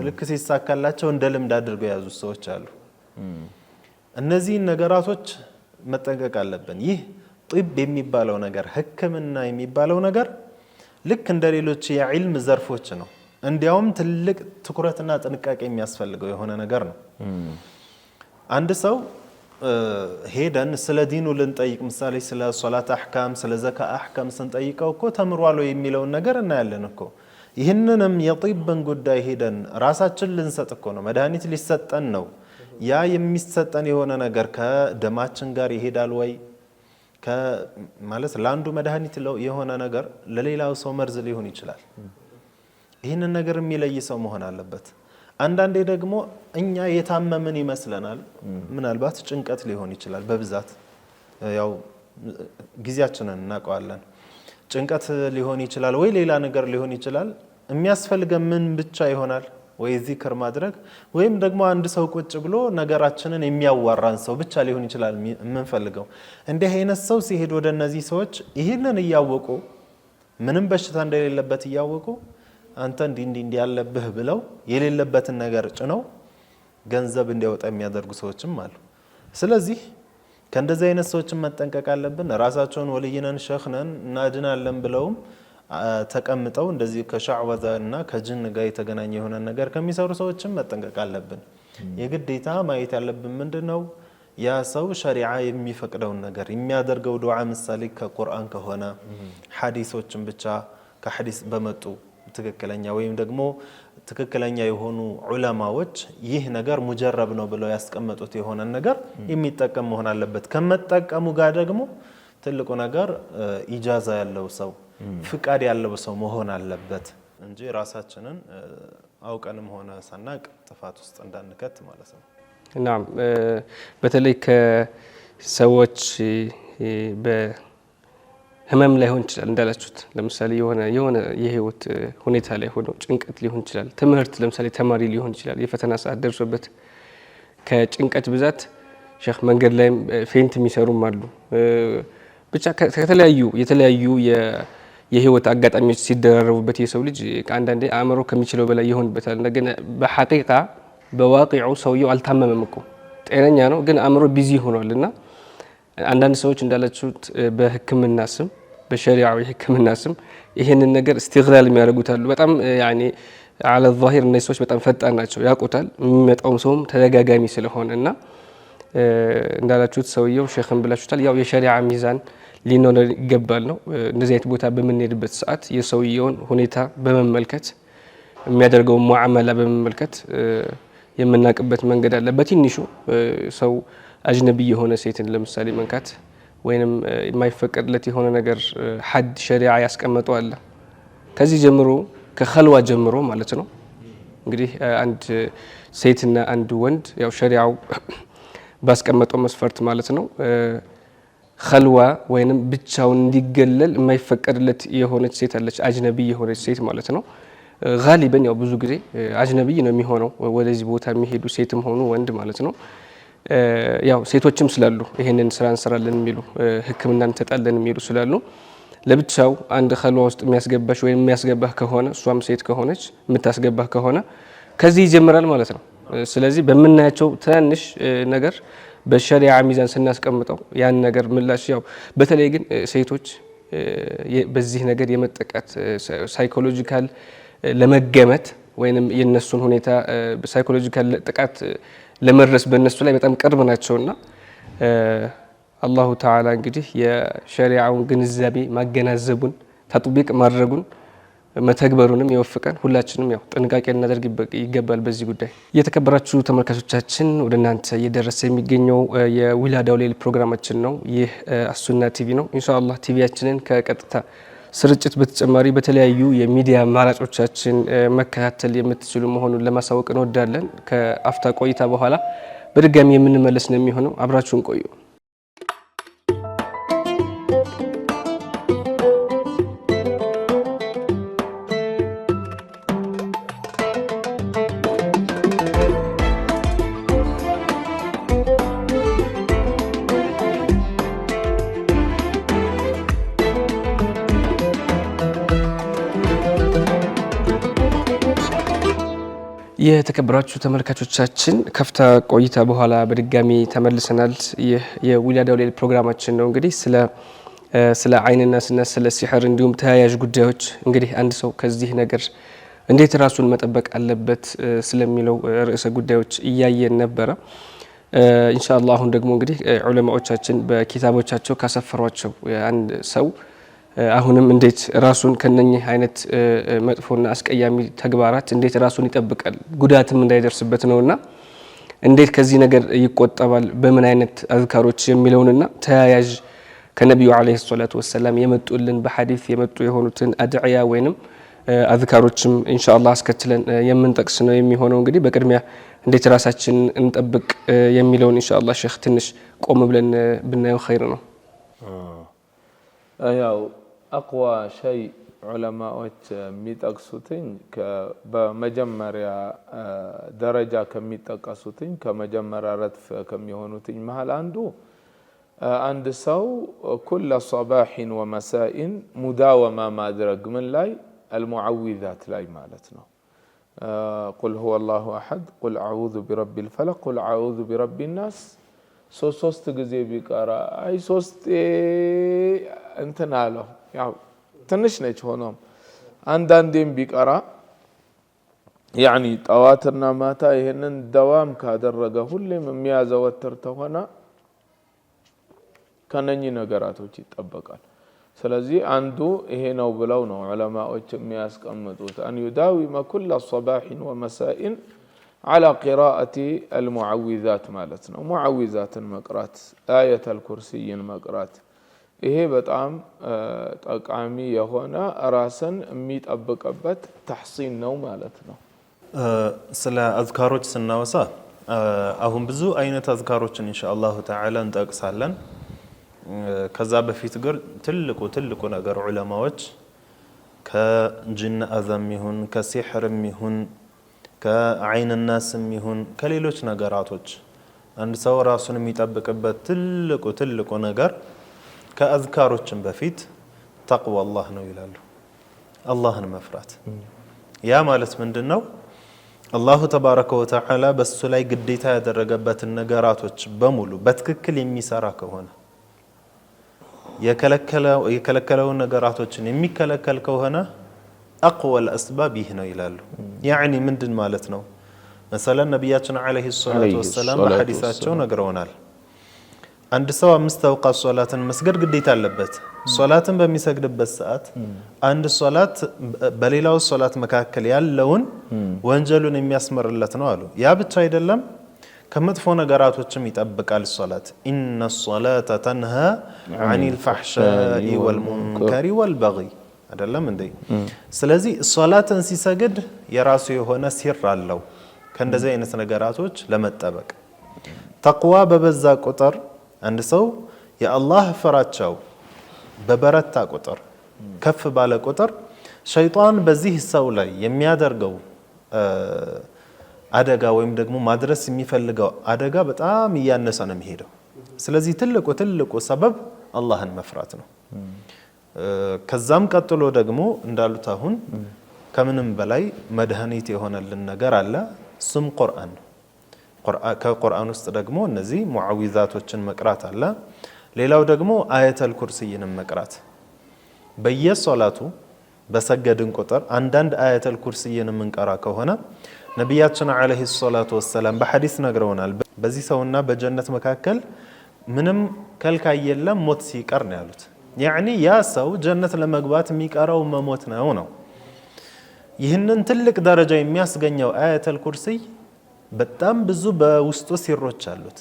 ልክ ሲሳካላቸው እንደ ልምድ አድርገው የያዙ ሰዎች አሉ። እነዚህን ነገራቶች መጠንቀቅ አለብን። ይህ ጢብ የሚባለው ነገር ሕክምና የሚባለው ነገር ልክ እንደ ሌሎች የዒልም ዘርፎች ነው። እንዲያውም ትልቅ ትኩረትና ጥንቃቄ የሚያስፈልገው የሆነ ነገር ነው። አንድ ሰው ሄደን ስለ ዲኑ ልንጠይቅ ምሳሌ ስለ ሶላት አህካም ስለ ዘካ አህካም ስንጠይቀው እኮ ተምሯል የሚለውን ነገር እናያለን እኮ። ይህንንም የጢብን ጉዳይ ሄደን ራሳችን ልንሰጥ እኮ ነው፣ መድኃኒት ሊሰጠን ነው። ያ የሚሰጠን የሆነ ነገር ከደማችን ጋር ይሄዳል ወይ ማለት ለአንዱ መድኃኒት የሆነ ነገር ለሌላው ሰው መርዝ ሊሆን ይችላል። ይህንን ነገር የሚለይ ሰው መሆን አለበት። አንዳንዴ ደግሞ እኛ የታመምን ይመስለናል። ምናልባት ጭንቀት ሊሆን ይችላል። በብዛት ያው ጊዜያችንን እናውቀዋለን። ጭንቀት ሊሆን ይችላል ወይ ሌላ ነገር ሊሆን ይችላል። የሚያስፈልገን ምን ብቻ ይሆናል? ወይ ዚክር ማድረግ ወይም ደግሞ አንድ ሰው ቁጭ ብሎ ነገራችንን የሚያዋራን ሰው ብቻ ሊሆን ይችላል የምንፈልገው። እንዲህ አይነት ሰው ሲሄድ ወደ እነዚህ ሰዎች ይህንን እያወቁ ምንም በሽታ እንደሌለበት ያወቁ አንተ እንዲ ያለብህ ብለው የሌለበትን ነገር ጭነው ገንዘብ እንዲያወጣ የሚያደርጉ ሰዎችም አሉ። ስለዚህ ከእንደዚህ አይነት ሰዎችን መጠንቀቅ አለብን። ራሳቸውን ወልይነን ሸኽነን እናድናለን ብለውም ተቀምጠው እንደዚህ ከሻዕወዛና ከጅን ጋር የተገናኘ የሆነ ነገር ከሚሰሩ ሰዎችም መጠንቀቅ አለብን። የግዴታ ማየት ያለብን ምንድነው ያ ሰው ሸሪዓ የሚፈቅደውን ነገር የሚያደርገው ዱዓ ምሳሌ ከቁርአን ከሆነ ሐዲሶችን ብቻ ከሐዲስ በመጡ ትክክለኛ ወይም ደግሞ ትክክለኛ የሆኑ ዑለማዎች ይህ ነገር ሙጀረብ ነው ብለው ያስቀመጡት የሆነ ነገር የሚጠቀም መሆን አለበት። ከመጠቀሙ ጋር ደግሞ ትልቁ ነገር ኢጃዛ ያለው ሰው ፍቃድ ያለው ሰው መሆን አለበት እንጂ ራሳችንን አውቀንም ሆነ ሳናቅ ጥፋት ውስጥ እንዳንከት ማለት ነው። ናም በተለይ ከሰዎች በህመም ላይ ሆን ይችላል እንዳላችሁት ለምሳሌ የሆነ የህይወት ሁኔታ ላይ ሆኖ ጭንቀት ሊሆን ይችላል። ትምህርት ለምሳሌ ተማሪ ሊሆን ይችላል የፈተና ሰዓት ደርሶበት ከጭንቀት ብዛት ሼክ መንገድ ላይ ፌንት የሚሰሩም አሉ። ብቻ የተለያዩ የህይወት አጋጣሚዎች ሲደራረቡበት የሰው ልጅ አንዳንዴ አእምሮ ከሚችለው በላይ ይሆንበታል። ግን በሐቂቃ በዋቂዑ ሰውየው አልታመመም እኮ ጤነኛ ነው፣ ግን አእምሮ ቢዚ ሆኗልና አንዳንድ ሰዎች እንዳላችሁት በህክምና ስም በሸሪዓዊ ህክምና ስም ይሄንን ነገር استغلال የሚያደርጉታሉ። በጣም ያኒ على الظاهر እነዚህ ሰዎች በጣም ፈጣን ናቸው፣ ያውቁታል የሚመጣውም ሰውም ተደጋጋሚ ስለሆነና እንዳላችሁት ሰውየው ሼኽን ብላችሁታል። ያው የሸሪዓ ሚዛን ሊኖር ይገባል ነው። እንደዚህ አይነት ቦታ በምንሄድበት ሰዓት የሰውየውን ሁኔታ በመመልከት የሚያደርገው ሙዓመላ በመመልከት የምናቅበት መንገድ አለ። በትንሹ ሰው አጅነቢ የሆነ ሴትን ለምሳሌ መንካት ወይንም የማይፈቀድለት የሆነ ነገር ሐድ ሸሪዓ ያስቀመጠው አለ። ከዚህ ጀምሮ ከኸልዋ ጀምሮ ማለት ነው። እንግዲህ አንድ ሴትና አንድ ወንድ ያው ሸሪዓው ባስቀመጠው መስፈርት ማለት ነው ኸልዋ ወይንም ብቻውን እንዲገለል የማይፈቀድለት የሆነች ሴት አለች፣ አጅነቢ የሆነች ሴት ማለት ነው። ጋሊበን ያው ብዙ ጊዜ አጅነቢ ነው የሚሆነው ወደዚህ ቦታ የሚሄዱ ሴትም ሆኑ ወንድ ማለት ነው። ያው ሴቶችም ስላሉ ይሄንን ስራ እንሰራለን የሚሉ ህክምናን ተጣለን የሚሉ ስላሉ ለብቻው አንድ ኸልዋ ውስጥ የሚያስገባሽ ወይም የሚያስገባህ ከሆነ እሷም ሴት ከሆነች የምታስገባህ ከሆነ ከዚህ ይጀምራል ማለት ነው። ስለዚህ በምናያቸው ትናንሽ ነገር በሸሪዓ ሚዛን ስናስቀምጠው ያን ነገር ምላሽ ያው በተለይ ግን ሴቶች በዚህ ነገር የመጠቃት ሳይኮሎጂካል ለመገመት ወይንም የነሱን ሁኔታ ሳይኮሎጂካል ጥቃት ለመድረስ በእነሱ ላይ በጣም ቅርብ ናቸውና አላሁ ተዓላ እንግዲህ የሸሪዓውን ግንዛቤ ማገናዘቡን ተጥቢቅ ማድረጉን መተግበሩንም ይወፍቀን። ሁላችንም ያው ጥንቃቄ እናደርግ ይገባል በዚህ ጉዳይ። የተከበራችሁ ተመልካቾቻችን ወደ እናንተ እየደረሰ የሚገኘው የዊላዳው ሌል ፕሮግራማችን ነው። ይህ አሱና ቲቪ ነው። ኢንሻአላህ ቲቪያችንን ከቀጥታ ስርጭት በተጨማሪ በተለያዩ የሚዲያ አማራጮቻችን መከታተል የምትችሉ መሆኑን ለማሳወቅ እንወዳለን። ከአፍታ ቆይታ በኋላ በድጋሚ የምንመለስ ነው የሚሆነው። አብራችሁን ቆዩ። የተከበራችሁ ተመልካቾቻችን ከፍታ ቆይታ በኋላ በድጋሚ ተመልሰናል። ይህ የዊላዳው ሌል ፕሮግራማችን ነው። እንግዲህ ስለ አይንና ስለ ሲሕር እንዲሁም ተያያዥ ጉዳዮች እንግዲህ አንድ ሰው ከዚህ ነገር እንዴት ራሱን መጠበቅ አለበት ስለሚለው ርዕሰ ጉዳዮች እያየን ነበረ። ኢንሻአላህ አሁን ደግሞ እንግዲህ ዑለማዎቻችን በኪታቦቻቸው ካሰፈሯቸው አንድ ሰው አሁንም እንዴት ራሱን ከነኚህ አይነት መጥፎና አስቀያሚ ተግባራት እንዴት ራሱን ይጠብቃል ጉዳትም እንዳይደርስበት ነውና እንዴት ከዚህ ነገር ይቆጠባል በምን አይነት አዝካሮች የሚለውንና ተያያዥ ከነብዩ አለይሂ ሰላቱ ወሰለም የመጡልን በሐዲስ የመጡ የሆኑትን አድዕያ ወይንም አዝካሮችም ኢንሻአላህ አስከትለን የምንጠቅስ ነው የሚሆነው። እንግዲህ በቅድሚያ እንዴት ራሳችን እንጠብቅ የሚለውን ኢንሻአላህ ሼክ ትንሽ ቆም ብለን ብናየው ኸይር ነው። ያው አቅዋ ሸይ ዑለማዎች የሚጠቅሱትኝ በመጀመሪያ ደረጃ ከሚጠቀሱትኝ ከመጀመሪያ ረድፍ ከሚሆኑትኝ መሃል አንዱ عند سو كل صباح ومساء مداومة ما درج من لاي المعوذات لاي مالتنا قل هو الله أحد قل أعوذ برب الفلق قل أعوذ برب الناس ሶስት ጊዜ ቢቀራ አይ ሶስት እንትን አለው ያው ትንሽ ነች ሆኖም አንዳንዴም ቢቀራ ያኒ ጠዋትና ማታ ይሄንን ደዋም ካደረገ ሁሌም የሚያዘወትር ተሆነ ከነኚህ ነገራቶች ይጠበቃል ስለዚህ አንዱ ይሄ ነው ብለው ነው ዑለማዎች የሚያስቀምጡት አን يداوم كل صباح ومساء على قراءة المعوذات مالتنا معوذات مقرات آية الكرسي مقرات إيه بتعم تقامي يهونا راسا ميت أبقبت تحصين نو مالتنا سلا أذكاروች ስናወሳ አሁን ብዙ አይነት አዝካሮችን ኢንሻአላህ ተዓላ እንጠቅሳለን ከዛ በፊት ግን ትልቁ ነገር ዑለማዎች ከጅን አዘም ይሁን ከሲህርም ይሁን ከአይን الناسም ይሁን ከሌሎች ነገራቶች አንድ ሰው ራሱን የሚጠብቅበት ትልቁ ነገር ከአዝካሮችን በፊት ተቅዋ አላህ ነው ይላሉ አላህን መፍራት ያ ማለት ምንድነው አላሁ ተባረከ ወተዓላ በሱ ላይ ግዴታ ያደረገበትን ነገራቶች በሙሉ በትክክል የሚሰራ ከሆነ የከለከለው ነገራቶችን የሚከለከል ከሆነ أقوى الأسباب هنا يلالو يعني من دن مالتنا مثلا نبياتنا عليه الصلاة والسلام بحديثاتنا نقرونال عند سوا مستوقع صلاة مسجد قديت اللبت صلاة بمسجد بالساعات عند الصلاة بليلة الصلاة مكاكل يالون وانجلون يسمر الله تنوالو يا بتشايد اللهم كم تفونا قرات وتشميت أبك على الصلاة إن الصلاة تنهى عن الفحشاء والمنكر والبغي አይደለም እንዴ ስለዚህ ሶላትን ሲሰግድ የራሱ የሆነ ሲር አለው ከእንደዚህ አይነት ነገራቶች ለመጠበቅ ተቅዋ በበዛ ቁጥር አንድ ሰው የአላህ ፍራቻው በበረታ ቁጥር ከፍ ባለ ቁጥር ሸይጣን በዚህ ሰው ላይ የሚያደርገው አደጋ ወይም ደግሞ ማድረስ የሚፈልገው አደጋ በጣም እያነሰ ነው የሚሄደው ስለዚህ ትልቁ ሰበብ አላህን መፍራት ነው ከዛም ቀጥሎ ደግሞ እንዳሉት አሁን ከምንም በላይ መድኃኒት የሆነልን ነገር አለ ስም ቁርአን ከቁርአን ውስጥ ደግሞ እነዚህ ሙዓዊዛቶችን መቅራት አለ ሌላው ደግሞ አያተል ኩርሲይን መቅራት በየሶላቱ በሰገድን ቁጥር አንዳንድ አያተል ኩርሲይን እንቀራ ከሆነ ነብያችን አለይሂ ሰላቱ ወሰለም በሐዲስ ነግረውናል በዚህ ሰውና በጀነት መካከል ምንም ከልካይ የለም ሞት ሲቀር ነው ያሉት يعني يا سو جنة لمقبات ميقارو مموتنا هنا ይህንን ትልቅ ደረጃ የሚያስገኘው አያተል ኩርሲይ በጣም ብዙ በውስጡ ሲሮች አሉት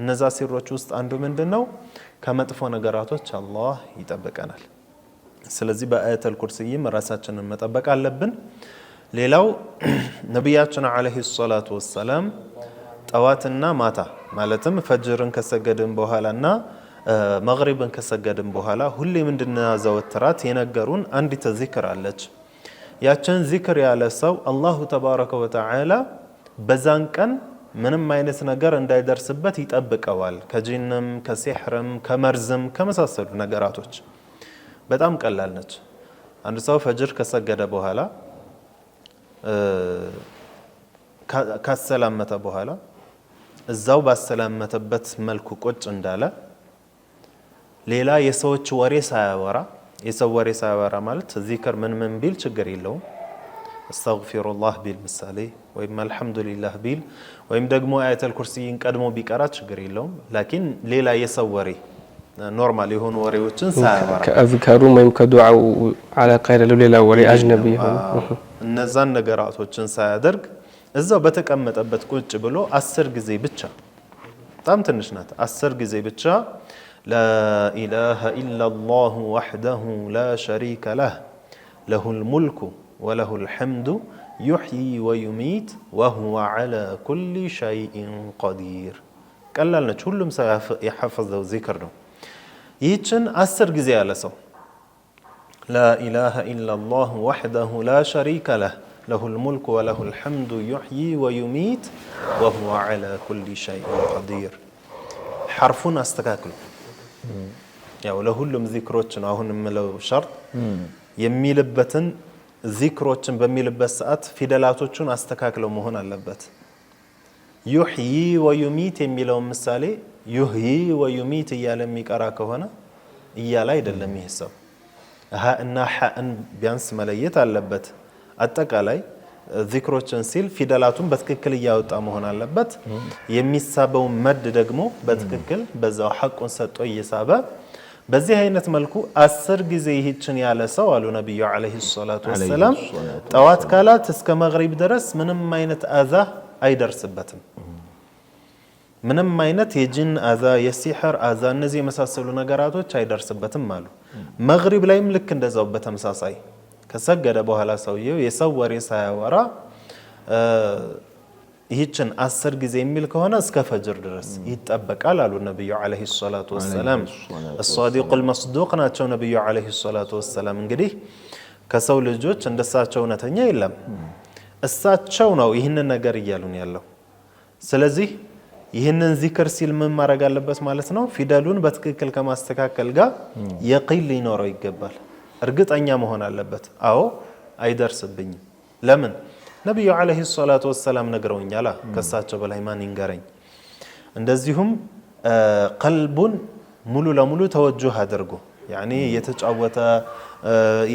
እነዛ ሲሮች ውስጥ አንዱ ምንድነው ከመጥፎ ነገራቶች አላህ ይጠብቀናል ስለዚህ በአያተል ኩርሲይም ራሳችንን መጠበቅ አለብን ሌላው ነብያችን አለይሂ ሰላቱ ወሰለም ጠዋትና ማታ ማለትም ፈጅርን ከሰገድን በኋላና መግሪብን ከሰገድን በኋላ ሁሌ ምንድነው የነገሩን አንዲት ዚክር አለች ያችን ዚክር ያለ ሰው አላሁ ተባረከ ወተዓላ በዛን ቀን ምንም አይነት ነገር እንዳይደርስበት ይጠብቀዋል ከጂንም ከሲህርም ከመርዝም ከመሳሰሉ ነገራቶች በጣም ቀላል ነች አንድ ሰው ፈጅር ከሰገደ በኋላ ካሰላመተ በኋላ እዛው ባሰላመተበት መልኩ ቁጭ እንዳለ ሌላ የሰዎች ወሬ ሳያወራ የሰው ወሬ ሳያወራ ማለት ዚክር ምን ቢል ችግር የለውም አስተግፊሩላህ ቢል ምሳሌ ወይም አልহামዱሊላህ ቢል ወይም ደግሞ አያተል ኩርሲይን ቀድሞ ቢቀራ ችግር የለውም ላኪን ሌላ የሰው ወሬ ኖርማል የሆኑ ወሬዎችን ሳያወራ ከአዝካሩ ወይም ከዱዓው على غير ሌላ ወሬ አጅነቢ ሆነ እነዛን ነገራቶችን ሳያደርግ እዛው በተቀመጠበት ቁጭ ብሎ 10 ጊዜ ብቻ በጣም ትንሽ ናት 10 ጊዜ ብቻ لا إله إلا الله وحده لا شريك له له الملك وله الحمد يحيي ويميت وهو على كل شيء قدير قالنا كلهم يحفظوا ذكر يچن 10 ጊዜ ያለ ሰው لا إله إلا الله وحده لا شريك له له الملك وله الحمد يحيي ويميت وهو على كل شيء قدير حرفنا استكاكل ያው ለሁሉም ዚክሮች ነው አሁን የምለው ሸርጥ የሚልበትን ዚክሮችን በሚልበት ሰዓት ፊደላቶቹን አስተካክለው መሆን አለበት። ዩህዪ ወዩሚት የሚለው ምሳሌ ዩህዪ ወዩሚት እያለ የሚቀራ ከሆነ እያለ አይደለም ይሄ ሰው ሃ እና ሃን ቢያንስ መለየት አለበት። አጠቃላይ ዚክሮችን ሲል ፊደላቱን በትክክል እያወጣ መሆን አለበት። የሚሳበው መድ ደግሞ በትክክል በዛው ሐቁን ሰጥቶ እየሳበ በዚህ አይነት መልኩ 10 ጊዜ ይህችን ያለ ሰው አሉ ነብዩ አለይሂ ሰላቱ ወሰለም ጠዋት ካላት እስከ መግሪብ ድረስ ምንም አይነት አዛ አይደርስበትም። ምንም አይነት የጂን አዛ የሲህር አዛ እነዚህ የመሳሰሉ ነገራቶች አይደርስበትም አሉ። መግሪብ ላይም ልክ እንደዛው በተመሳሳይ ከሰገደ በኋላ ሰውየው የሰው ወሬ ሳያወራ ይህችን 10 ጊዜ የሚል ከሆነ እስከ ፈጅር ድረስ ይጠበቃል አሉ ነብዩ አለይሂ ሰላቱ ወሰለም። الصادق المصدوق ናቸው ነብዩ አለይሂ ሰላቱ ወሰለም። እንግዲህ ከሰው ልጆች እንደሳቸው እውነተኛ የለም። እሳቸው ነው ይህንን ነገር እያሉን ያለው። ስለዚህ ይህንን ዚክር ሲል ምን ማድረግ አለበት ማለት ነው? ፊደሉን በትክክል ከማስተካከል ጋር የቂን ሊኖረው ይገባል። እርግጠኛ መሆን አለበት። አዎ አይደርስብኝም። ለምን? ነብዩ አለይሂ ሰላቱ ወሰለም ነግረውኛል። ከሳቸው በላይ ማን ይንገረኝ? እንደዚሁም ቀልቡን ሙሉ ለሙሉ ተወጁህ አድርጎ ያኒ የተጫወተ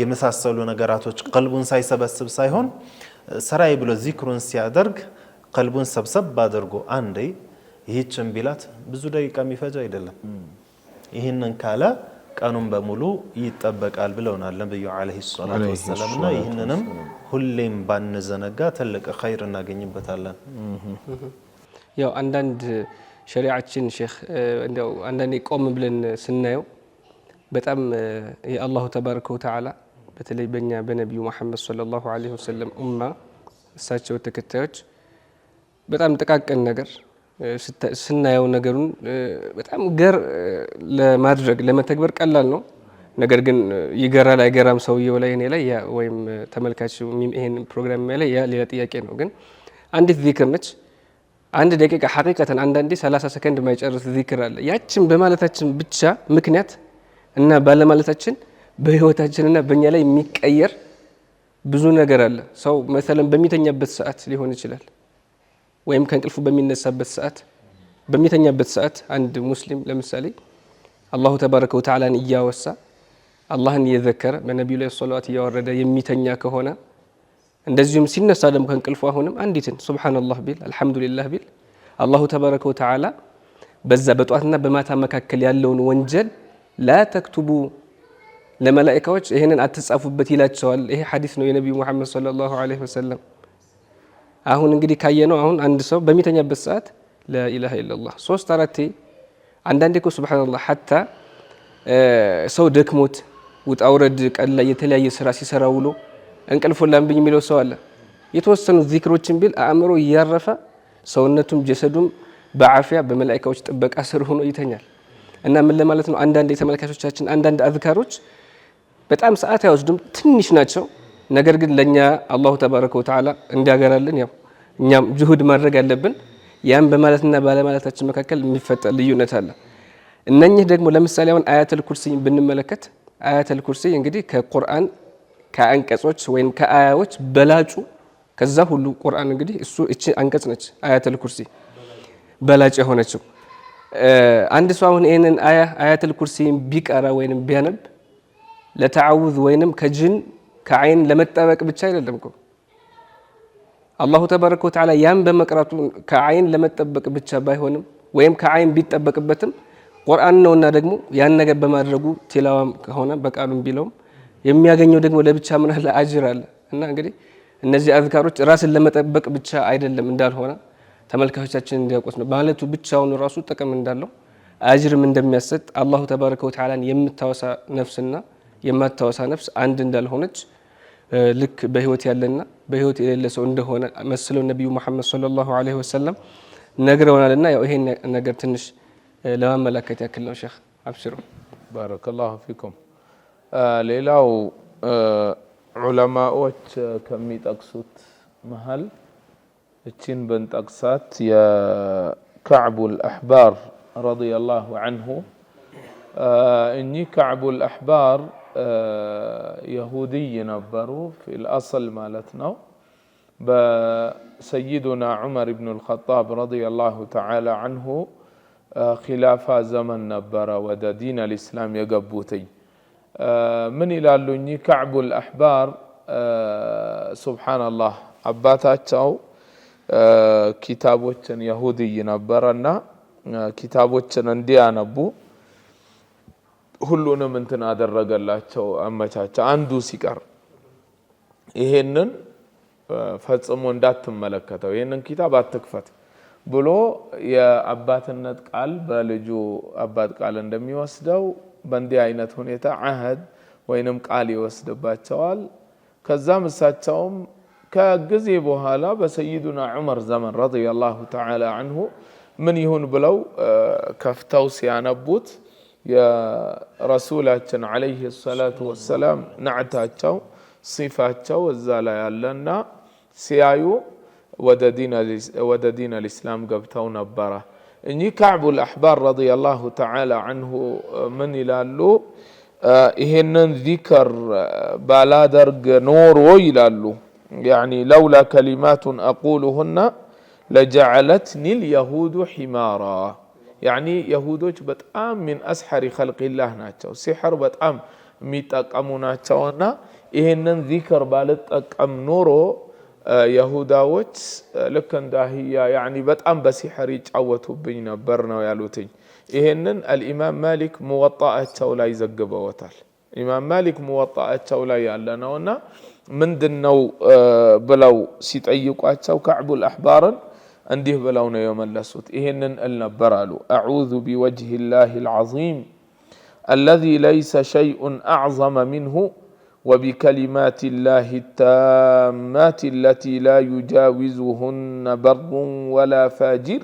የመሳሰሉ ነገራቶች ቀልቡን ሳይሰበስብ ሳይሆን ሰራይ ብሎ ዚክሩን ሲያደርግ ቀልቡን ሰብሰብ አድርጎ አንዴ ይህችን ቢላት ብዙ ደቂቃ የሚፈጅ አይደለም። ይህንን ካለ ቀኑን በሙሉ ይጠበቃል ብለውናል ነብዩ አለይሂ ሰላቱ ወሰለም። እና ይህንንም ሁሌም ባንዘነጋ ትልቅ ኸይር እናገኝበታለን። ያው አንዳንድ ሸሪዓችን ሼኽ እንደው አንዳንዴ ቆም ብለን ስናየው በጣም የአላሁ ተባረከ ወተዓላ በተለይ በእኛ በነቢዩ መሐመድ ሰለላሁ ዐለይሂ ወሰለም ኡማ እሳቸው ተከታዮች በጣም ጥቃቅን ነገር ስናየው ነገሩን በጣም ገር ለማድረግ ለመተግበር ቀላል ነው። ነገር ግን ይገራል አይገራም ሰውየው ላይ እኔ ላይ ወይም ተመልካቹ ይሄን ፕሮግራም ላይ ያ ሌላ ጥያቄ ነው። ግን አንዲት ዚክር ነች። አንድ ደቂቃ ሐቂቀተን አንዳንዴ 30 ሰከንድ የማይጨርስ ዚክር አለ። ያችን በማለታችን ብቻ ምክንያት እና ባለማለታችን በህይወታችንና በእኛ ላይ የሚቀየር ብዙ ነገር አለ። ሰው መሰለን በሚተኛበት ሰዓት ሊሆን ይችላል ወይም ከእንቅልፉ በሚነሳበት ሰዓት በሚተኛበት ሰዓት አንድ ሙስሊም ለምሳሌ አላሁ ተባረከ ወተዓላን እያወሳ አላህን እየዘከረ በነቢዩ ላይ ሶላዋት እያወረደ የሚተኛ ከሆነ እንደዚሁም ሲነሳ ደግሞ ከእንቅልፉ አሁንም አንዲትን ሱብሃንአላህ ቢል አልሐምዱሊላህ ቢል አላሁ ተባረከ ወተዓላ በዛ በጧትና በማታ መካከል ያለውን ወንጀል ላ ተክቱቡ ለመላእክቶች ይሄንን አትጻፉበት ይላቸዋል። ይሄ ሐዲስ ነው የነቢዩ መሐመድ ሰለላሁ ዐለይሂ ወሰለም። አሁን እንግዲህ ካየነው አሁን አንድ ሰው በሚተኛበት ሰዓት ላኢላሃ ኢላላህ 3-4 አንዳንዴ እኮ ሱብሃንአላህ ሐታ ሰው ደክሞት ውጣ ውረድ ቀን ላይ የተለያየ ስራ ሲሰራ ውሎ እንቅልፉን ላምብኝ የሚለው ሰው አለ። የተወሰኑ ዚክሮችን ቢል አእምሮ እያረፈ ሰውነቱም ጀሰዱም በአፊያ በመላእክቶች ጥበቃ ስር ሆኖ ይተኛል። እና ምን ለማለት ነው? አንዳንድ የተመልካቾቻችን አንዳንድ አዝካሮች በጣም ሰዓት አይወስዱም፣ ትንሽ ናቸው። ነገር ግን ለኛ አላሁ ተባረከ ወተዓላ እንዲያገራልን ያው እኛም ጅሁድ ማድረግ አለብን። ያም በማለትና ባለማለታችን መካከል የሚፈጠር ልዩነት አለ። እነኚህ ደግሞ ለምሳሌ አሁን አያተል ኩርሲ ብንመለከት አያተል ኩርሲ እንግዲህ ከቁርአን ከአንቀጾች ወይም ከአያዎች በላጩ ከዛ ሁሉ ቁርአን እንግዲህ እሱ እቺ አንቀጽ ነች አያተል ኩርሲ በላጭ የሆነችው። አንድ ሰው አሁን ይሄንን አያተል ኩርሲ ቢቀራ ወይንም ቢያነብ ለተዓውዝ ወይንም ከጅን ከአይን ለመጠበቅ ብቻ አይደለም እኮ አላሁ ተባረከ ወተዓላ ያን በመቅራቱ ከአይን ለመጠበቅ ብቻ ባይሆንም ወይም ከአይን ቢጠበቅበትም ቁርአን ነውና ደግሞ ያን ነገር በማድረጉ ቲላዋም ከሆነ በቃሉም ቢለውም የሚያገኘው ደግሞ ለብቻ ምን አለ አጅር አለ። እና እንግዲህ እነዚህ አዝካሮች ራስን ለመጠበቅ ብቻ አይደለም እንዳልሆነ ተመልካቾቻችን እንዲያውቁት ነው። ማለቱ ብቻውን ራሱ ጥቅም እንዳለው አጅርም እንደሚያሰጥ አላሁ ተባረከ ወተዓላን የምታወሳ ነፍስና የማታወሳ ነፍስ አንድ እንዳልሆነች ልክ በህይወት ያለና በህይወት የሌለ ሰው እንደሆነ መስለው ነብዩ መሐመድ ሰለላሁ ዐለይሂ ወሰለም ነግረውናልና ያው ይሄን ነገር ትንሽ ለማመላከት ያክል ነው። ሼኽ አብሽሩ። ባረከላሁ ፊኩም። ሌላው ዑለማዎች ከሚጠቅሱት መሃል እቺን በንጠቅሳት የከዕቡል አሕባር ረዲየላሁ ዐንሁ إني كعب الأحبار يهودي نبرو في الأصل مالتنا بسيدنا عمر بن الخطاب رضي الله تعالى عنه خلافة زمن نبرة ودى دين الإسلام يقبوتي من إلى اللي كعب الأحبار سبحان الله عباتاتشو كتابوچن يهودي نبرنا كتابوچن انديا نبو ሁሉንም እንትን አደረገላቸው አመቻቸው አንዱ ሲቀር ይሄንን ፈጽሞ እንዳትመለከተው ይሄንን ኪታብ አትክፈት ብሎ የአባትነት ቃል በልጁ አባት ቃል እንደሚወስደው በእንዲህ አይነት ሁኔታ አህድ ወይንም ቃል ይወስድባቸዋል ከዛም እሳቸውም ከጊዜ በኋላ በሰይዱና ዑመር ዘመን ረዲየላሁ ተዓላ ዐንሁ ምን ይሁን ብለው ከፍተው ሲያነቡት يا رسولاتنا عليه الصلاة والسلام نعتاتشو صفاتشو الزالا يالنا سيايو وددين الإسلام قبتو نبرة إني كعب الأحبار رضي الله تعالى عنه من يلالو إهنن ذكر بالادرق نور ويلالو يعني لولا كلمات أقولهن لجعلتني اليهود حمارا يعني يهودوች በጣም من أسحر خلق الله ናቸው ሲحር በጣም የሚጠቀሙ ናቸውና ይሄንን ዚክር ባልጠቀም ኖሮ ይሁዳዎች ልክ እንዳህያ يعني በጣም በሲحር ይጫወቱብኝ ነበር ነው ያሉትኝ ይሄንን الامام مالك موطأቸው ላይ ዘግበውታል ኢማም ማሊክ موطأቸው ላይ ያለነውና ምንድነው ብለው ሲጠይቋቸው كعب الأحبار أنديه بلون يوم اللسوت إهنن النبرالو أعوذ بوجه الله العظيم الذي ليس شيء أعظم منه وبكلمات الله التامات التي لا يجاوزهن بر ولا فاجر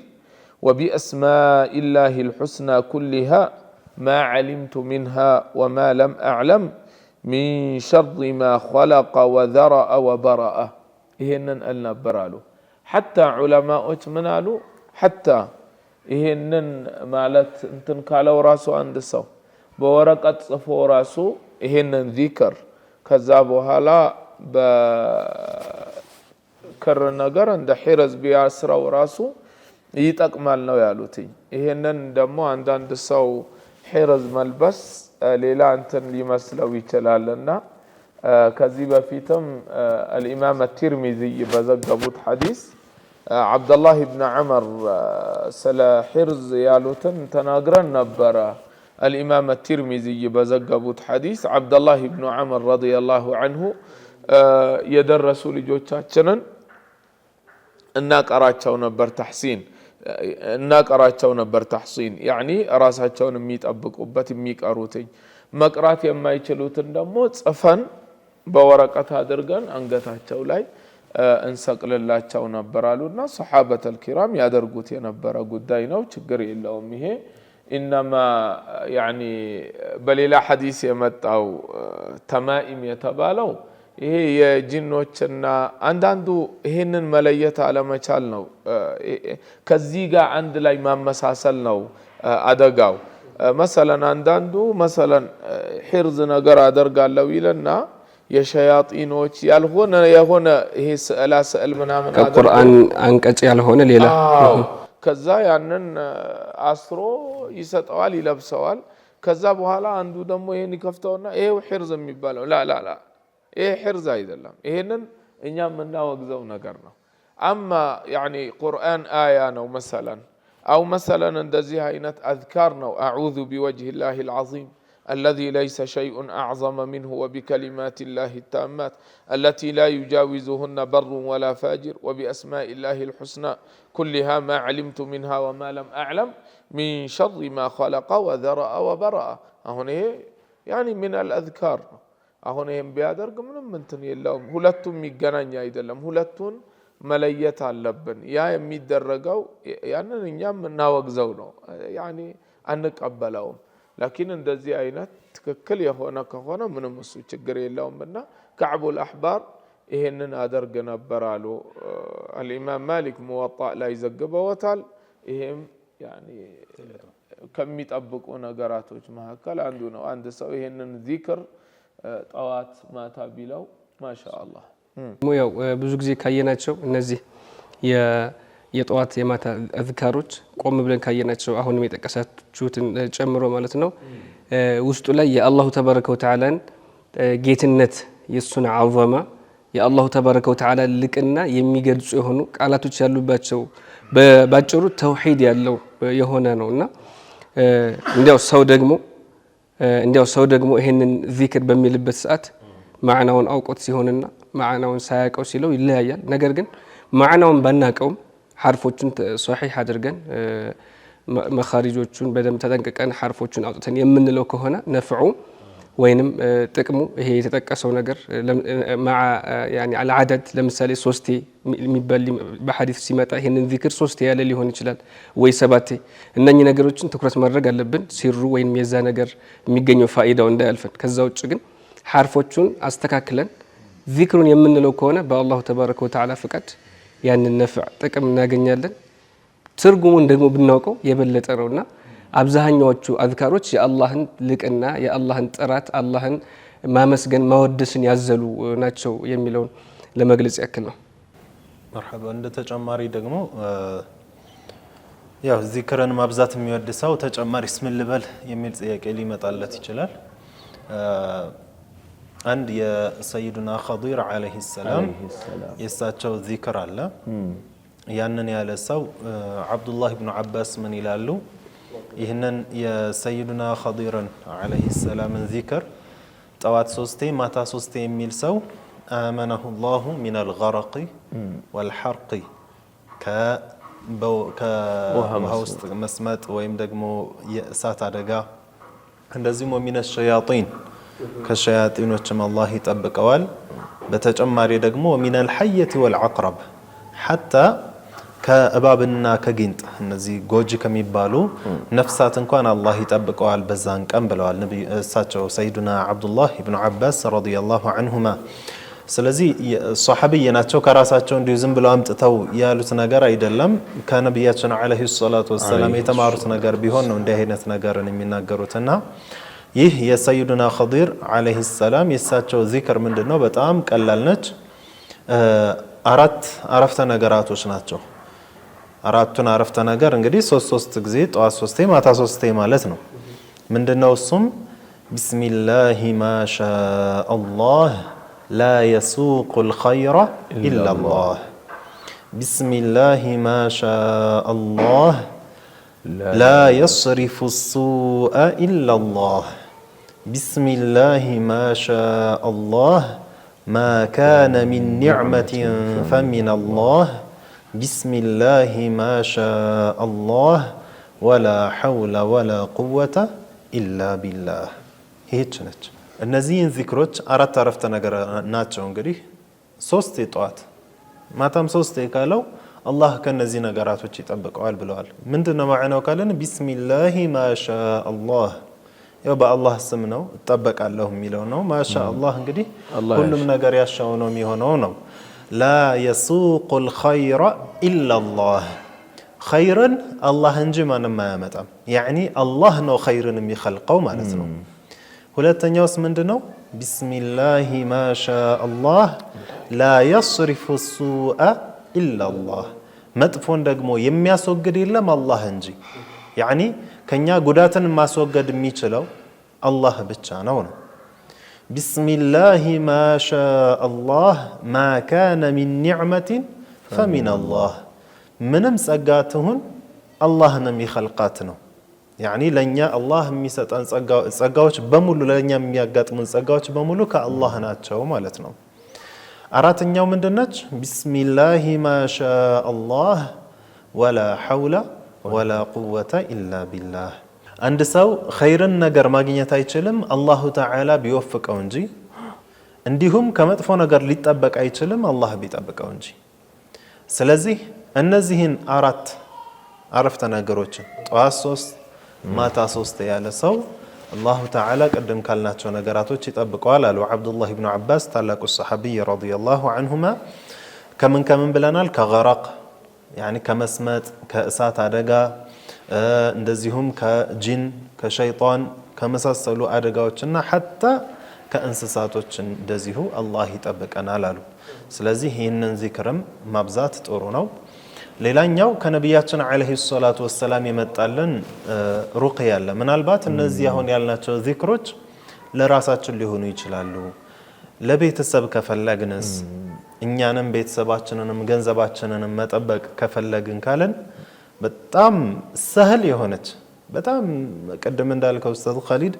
وبأسماء الله الحسنى كلها ما علمت منها وما لم أعلم من شر ما خلق وذرأ وبرأ إهنن النبرالو حتى علماء منالو حتى ይሄንን ማለት እንትን ካለው ራሱ አንድ ሰው በወረቀት ጽፎ ራሱ ይሄንን ዚክር ከዛ በኋላ በክር ነገር እንደ ሒረዝ ቢያስረው ራሱ ይጠቅማል ነው ያሉት ይሄንን ደግሞ አንዳንድ ሰው ሒረዝ መልበስ ሌላ እንትን ሊመስለው ይችላልና ከዚህ በፊትም الامام الترمذي በዘገቡት ሐዲስ عبد الله بن عمر سلا حرز يالوتن تناغرن نبرا الامام الترمذي بزغبوت حديث عبد الله بن عمر رضي الله عنه يدرسوا ልጆቻችንን እናቀራቸው ነበር ተሕሲን እናቀራቸው ነበር ተሕሲን يعني ራሳቸውን የሚጠብቁበት የሚቀሩትኝ መቅራት የማይችሉትን ደግሞ ጽፈን በወረቀት አድርገን አንገታቸው ላይ እንሰቅልላቸው ነበራሉና ሱሐበተል ኪራም ያደርጉት የነበረ ጉዳይ ነው ችግር የለውም ይሄ انما يعني በሌላ ሐዲስ የመጣው ተማኢም የተባለው ይሄ የጂኖችና አንዳንዱ ይሄንን መለየት አለመቻል ነው ከዚህ ጋር አንድ ላይ ማመሳሰል ነው አደጋው مثلا አንዳንዱ مثلا ሒርዝ ነገር አደርጋለሁ ይልና የሸያጢኖች ያልሆነ የሆነ ይሄ ስዕል ምናምን ከቁርአን አንቀጽ ያልሆነ ሌላ ከዛ ያንን አስሮ ይሰጠዋል ይለብሰዋል ከዛ በኋላ አንዱ ደግሞ ይሄን ይከፍተውና ይሄው ሒርዝ የሚባለው ላ ይሄ ሒርዝ አይደለም ይሄንን እኛም እናወግዘው ነገር ነው اما يعني قرآن آية ነው مثلا او مثلا እንደዚህ አይነት اذكار ነው اعوذ بوجه الله العظيم الذي ليس شيء أعظم منه وبكلمات الله التامات التي لا يجاوزهن بر ولا فاجر وبأسماء الله الحسنى كلها ما علمت منها وما لم أعلم من شر ما خلق وذرأ وبرأ هنا يعني من الأذكار هنا بيادرق من تني اللهم هلتم ميقنانيا يدلم هلتون مليت اللبن يا يمي الدرقو يعني نيام ناوغزونو يعني أنك أبلهم لكن እንደዚህ አይነት ትክክል የሆነ ከሆነ ምንም እሱ ችግር የለውምና كعب الأحبار ይሄንን አደርግ ነበር አሉ الامام مالك موطأ ላይ ዘግበውታል ይሄም يعني ከሚጠብቁ ነገራቶች መካከል አንዱ ነው። አንድ ሰው ይሄንን ዚክር ጠዋት ማታ ቢለው ማሻአላህ ያው ብዙ ጊዜ ካየናቸው እነዚህ የጠዋት የማታ አዝካሮች ቆም ብለን ካየናቸው አሁንም የጠቀሳችሁትን ጨምሮ ማለት ነው ውስጡ ላይ የአላሁ ተባረከ ወተዓላን ጌትነት የሱን ዐዘማ የአላሁ ተባረከ ወተዓላ ልቅና የሚገልጹ የሆኑ ቃላቶች ያሉባቸው ባጭሩ ተውሂድ ያለው የሆነ ነውና እንዲያው ሰው ደግሞ ይሄንን ዚክር በሚልበት ሰዓት ማዕናውን አውቆት ሲሆንና ማዕናውን ሳያውቀው ሲለው ይለያያል። ነገር ግን ማዕናውን ባናውቀውም ሐርፎቹን ሶሒህ አድርገን መኻሪጆቹን በደንብ ተጠንቅቀን ሐርፎቹን አውጥተን የምንለው ከሆነ ነፍዑ ወይንም ጥቅሙ ይሄ የተጠቀሰው ነገር مع يعني على عدد ለምሳሌ 3 የሚባል በሐዲስ ሲመጣ ይሄንን ዚክር 3 ያለ ሊሆን ይችላል ወይ 7 እነኚህ ነገሮችን ትኩረት ማድረግ አለብን ሲሩ ወይንም የዛ ነገር የሚገኘው ፋይዳው እንዳያልፈን። ከዛ ውጭ ግን ሐርፎቹን አስተካክለን ዚክሩን የምንለው ከሆነ በአላሁ ተባረከ ወተዓላ ፍቃድ ያንን ነፍዕ ጥቅም እናገኛለን። ትርጉሙን ደግሞ ብናውቀው የበለጠ ነውና አብዛኛዎቹ አዝካሮች የአላህን ልቅና የአላህን ጥራት አላህን ማመስገን ማወደስን ያዘሉ ናቸው የሚለውን ለመግለጽ ያክል ነው። መርሐባ። እንደ ተጨማሪ ደግሞ ያው ዚክርን ማብዛት የሚወድ ሰው ተጨማሪ ስምን ልበል የሚል ጥያቄ ሊመጣለት ይችላል። አንድ የሰይዱና ኸዲር ዓለይሂ ሰላም የእሳቸው ዚክር አለ። ያንን ያለ ሰው አብዱላህ ብኑ ዓባስ ምን ይላሉ? ይህንን የሰይዱና ኸዲርን ዓለይሂ ሰላምን ዚክር ጠዋት 3 ማታ 3 የሚል ሰው አመነሁ ላሁ ሚነል ገረቂ ወልሐርቂ ከውሃ ውስጥ መስመጥ ወይም ደግሞ የእሳት አደጋ እንደዚሁም ወሚነ ሸያጢን ከሸያጢኖችም አላህ ይጠብቀዋል። በተጨማሪ ደግሞ ሚነል ሐየቲ ወልዐቅረብ ሐታ ከእባብና ከጊንጥ እነዚህ ጎጂ ከሚባሉ ነፍሳት እንኳን አላህ ይጠብቀዋል በዛን ቀን ብለዋል እሳቸው ሰይዱና አብዱላህ ኢብኑ ዓባስ ረዲየላሁ ዐንሁማ። ስለዚህ ሷሐቢይ ናቸው። ከራሳቸው እንዲሁ ዝም ብለው አምጥተው ያሉት ነገር አይደለም። ከነቢያችን ዓለይሂ ሰላቱ ወሰላም የተማሩት ነገር ቢሆን ነው እንዲህ አይነት ነገርን የሚናገሩትና ይህ የሰይዱና ኸዲር ዓለይሂ ሰላም የእሳቸው ዚክር ምንድነው? በጣም ቀላል ነች። 4 አረፍተ ነገራቶች ናቸው። አራቱን አረፍተ ነገር እንግዲህ 3 ጊዜ ጠዋት 3 ማታ 3 ማለት ነው። ምንድነው እሱም? ቢስሚላሂ ማሻአላህ ላ የሱቁል ኸይረ ኢላላህ፣ ቢስሚላሂ ማሻአላህ ላ የስሪፉ ሱአ ኢላላህ፣ ቢስሚላሂ ማሻአላህ ማ ካነ ሚን ኒዕመቲን ፈሚነላህ፣ ቢስሚላሂ ማሻአላህ ወላ ሐውለ ወላ ቁወተ ኢላ ቢላህ። ይህች ነች። እነዚህን ዚክሮች 4 አረፍተ ነገር ናቸው። እንግዲህ 3 ጠዋት ማታም 3 ካለው አላህ ከነዚህ ነገራቶች ይጠብቀዋል ብለዋል። ምንድነው ማዕናው ካለን ቢስሚላሂ ማሻአላህ ያው በአላህ ስም ነው እጠበቃለሁ የሚለው ነው። ማሻአላህ እንግዲህ ሁሉም ነገር ያሻው ነው የሚሆነው ነው። ላ የሱቁል ኸይረ ኢላላህ፣ ኸይርን አላህ እንጂ ማንም አያመጣም። ያኒ አላህ ነው ኸይርን የሚኸልቀው ማለት ነው። ሁለተኛውስ ምንድነው? ቢስሚላሂ ማሻአላህ ላ የስሪፉ ሱአ ኢላላህ፣ መጥፎን ደግሞ የሚያስወግድ የለም አላህ እንጂ። ያኒ ከኛ ጉዳትን ማስወገድ የሚችለው አላህ ብቻ ነው። ቢስሚላሂ ማሻአላህ ማ ካነ ሚን ኒዕመቲን ፈሚነላህ፣ ምንም ጸጋ ትሁን አላህን የሚኸልቃት ነው። ያኒ ለኛ አላህ የሚሰጠን ጸጋዎች በሙሉ ለኛ የሚያጋጥሙን ጸጋዎች በሙሉ ከአላህ ናቸው ማለት ነው። አራተኛው ምንድነች? ቢስሚላሂ ማሻአላህ ወላ ሐውለ ወላ ቁወተ ኢላ ቢላህ። አንድ ሰው ኸይርን ነገር ማግኘት አይችልም አላሁ ተዓላ ቢወፍቀው እንጂ፣ እንዲሁም ከመጥፎ ነገር ሊጠበቅ አይችልም አላህ ቢጠብቀው እንጂ። ስለዚህ እነዚህን 4 አረፍተ ነገሮችን ጠዋት 3 ማታ 3 ያለ ሰው አላሁ ተዓላ ቅድም ካልናቸው ነገራቶች ይጠብቀዋል አሉ አብዱላህ ብኑ ዓባስ ታላቁ ሰሐቢይ ረዲየላሁ ዐንሁማ። ከምን ብለናል? ከገረቅ ያኒ ከመስመጥ ከእሳት አደጋ፣ እንደዚሁም ከጂን ከሸይጣን ከመሳሰሉ አደጋዎችና ሐታ ከእንስሳቶች እንደዚሁ አላህ ይጠብቀናል አሉ። ስለዚህ ይህንን ዚክርም ማብዛት ጥሩ ነው። ሌላኛው ከነቢያችን አለይሂ ሰላቱ ወሰላም የመጣልን ሩቅያ አለ። ምናልባት እነዚህ አሁን ያልናቸው ዚክሮች ለራሳችን ሊሆኑ ይችላሉ። ለቤተሰብ ከፈለግንስ እኛንም ቤተሰባችንንም ገንዘባችንንም መጠበቅ ከፈለግን ካለን በጣም ሰህል የሆነች በጣም ቅድም እንዳልከው ኡስታዝ ኻሊድ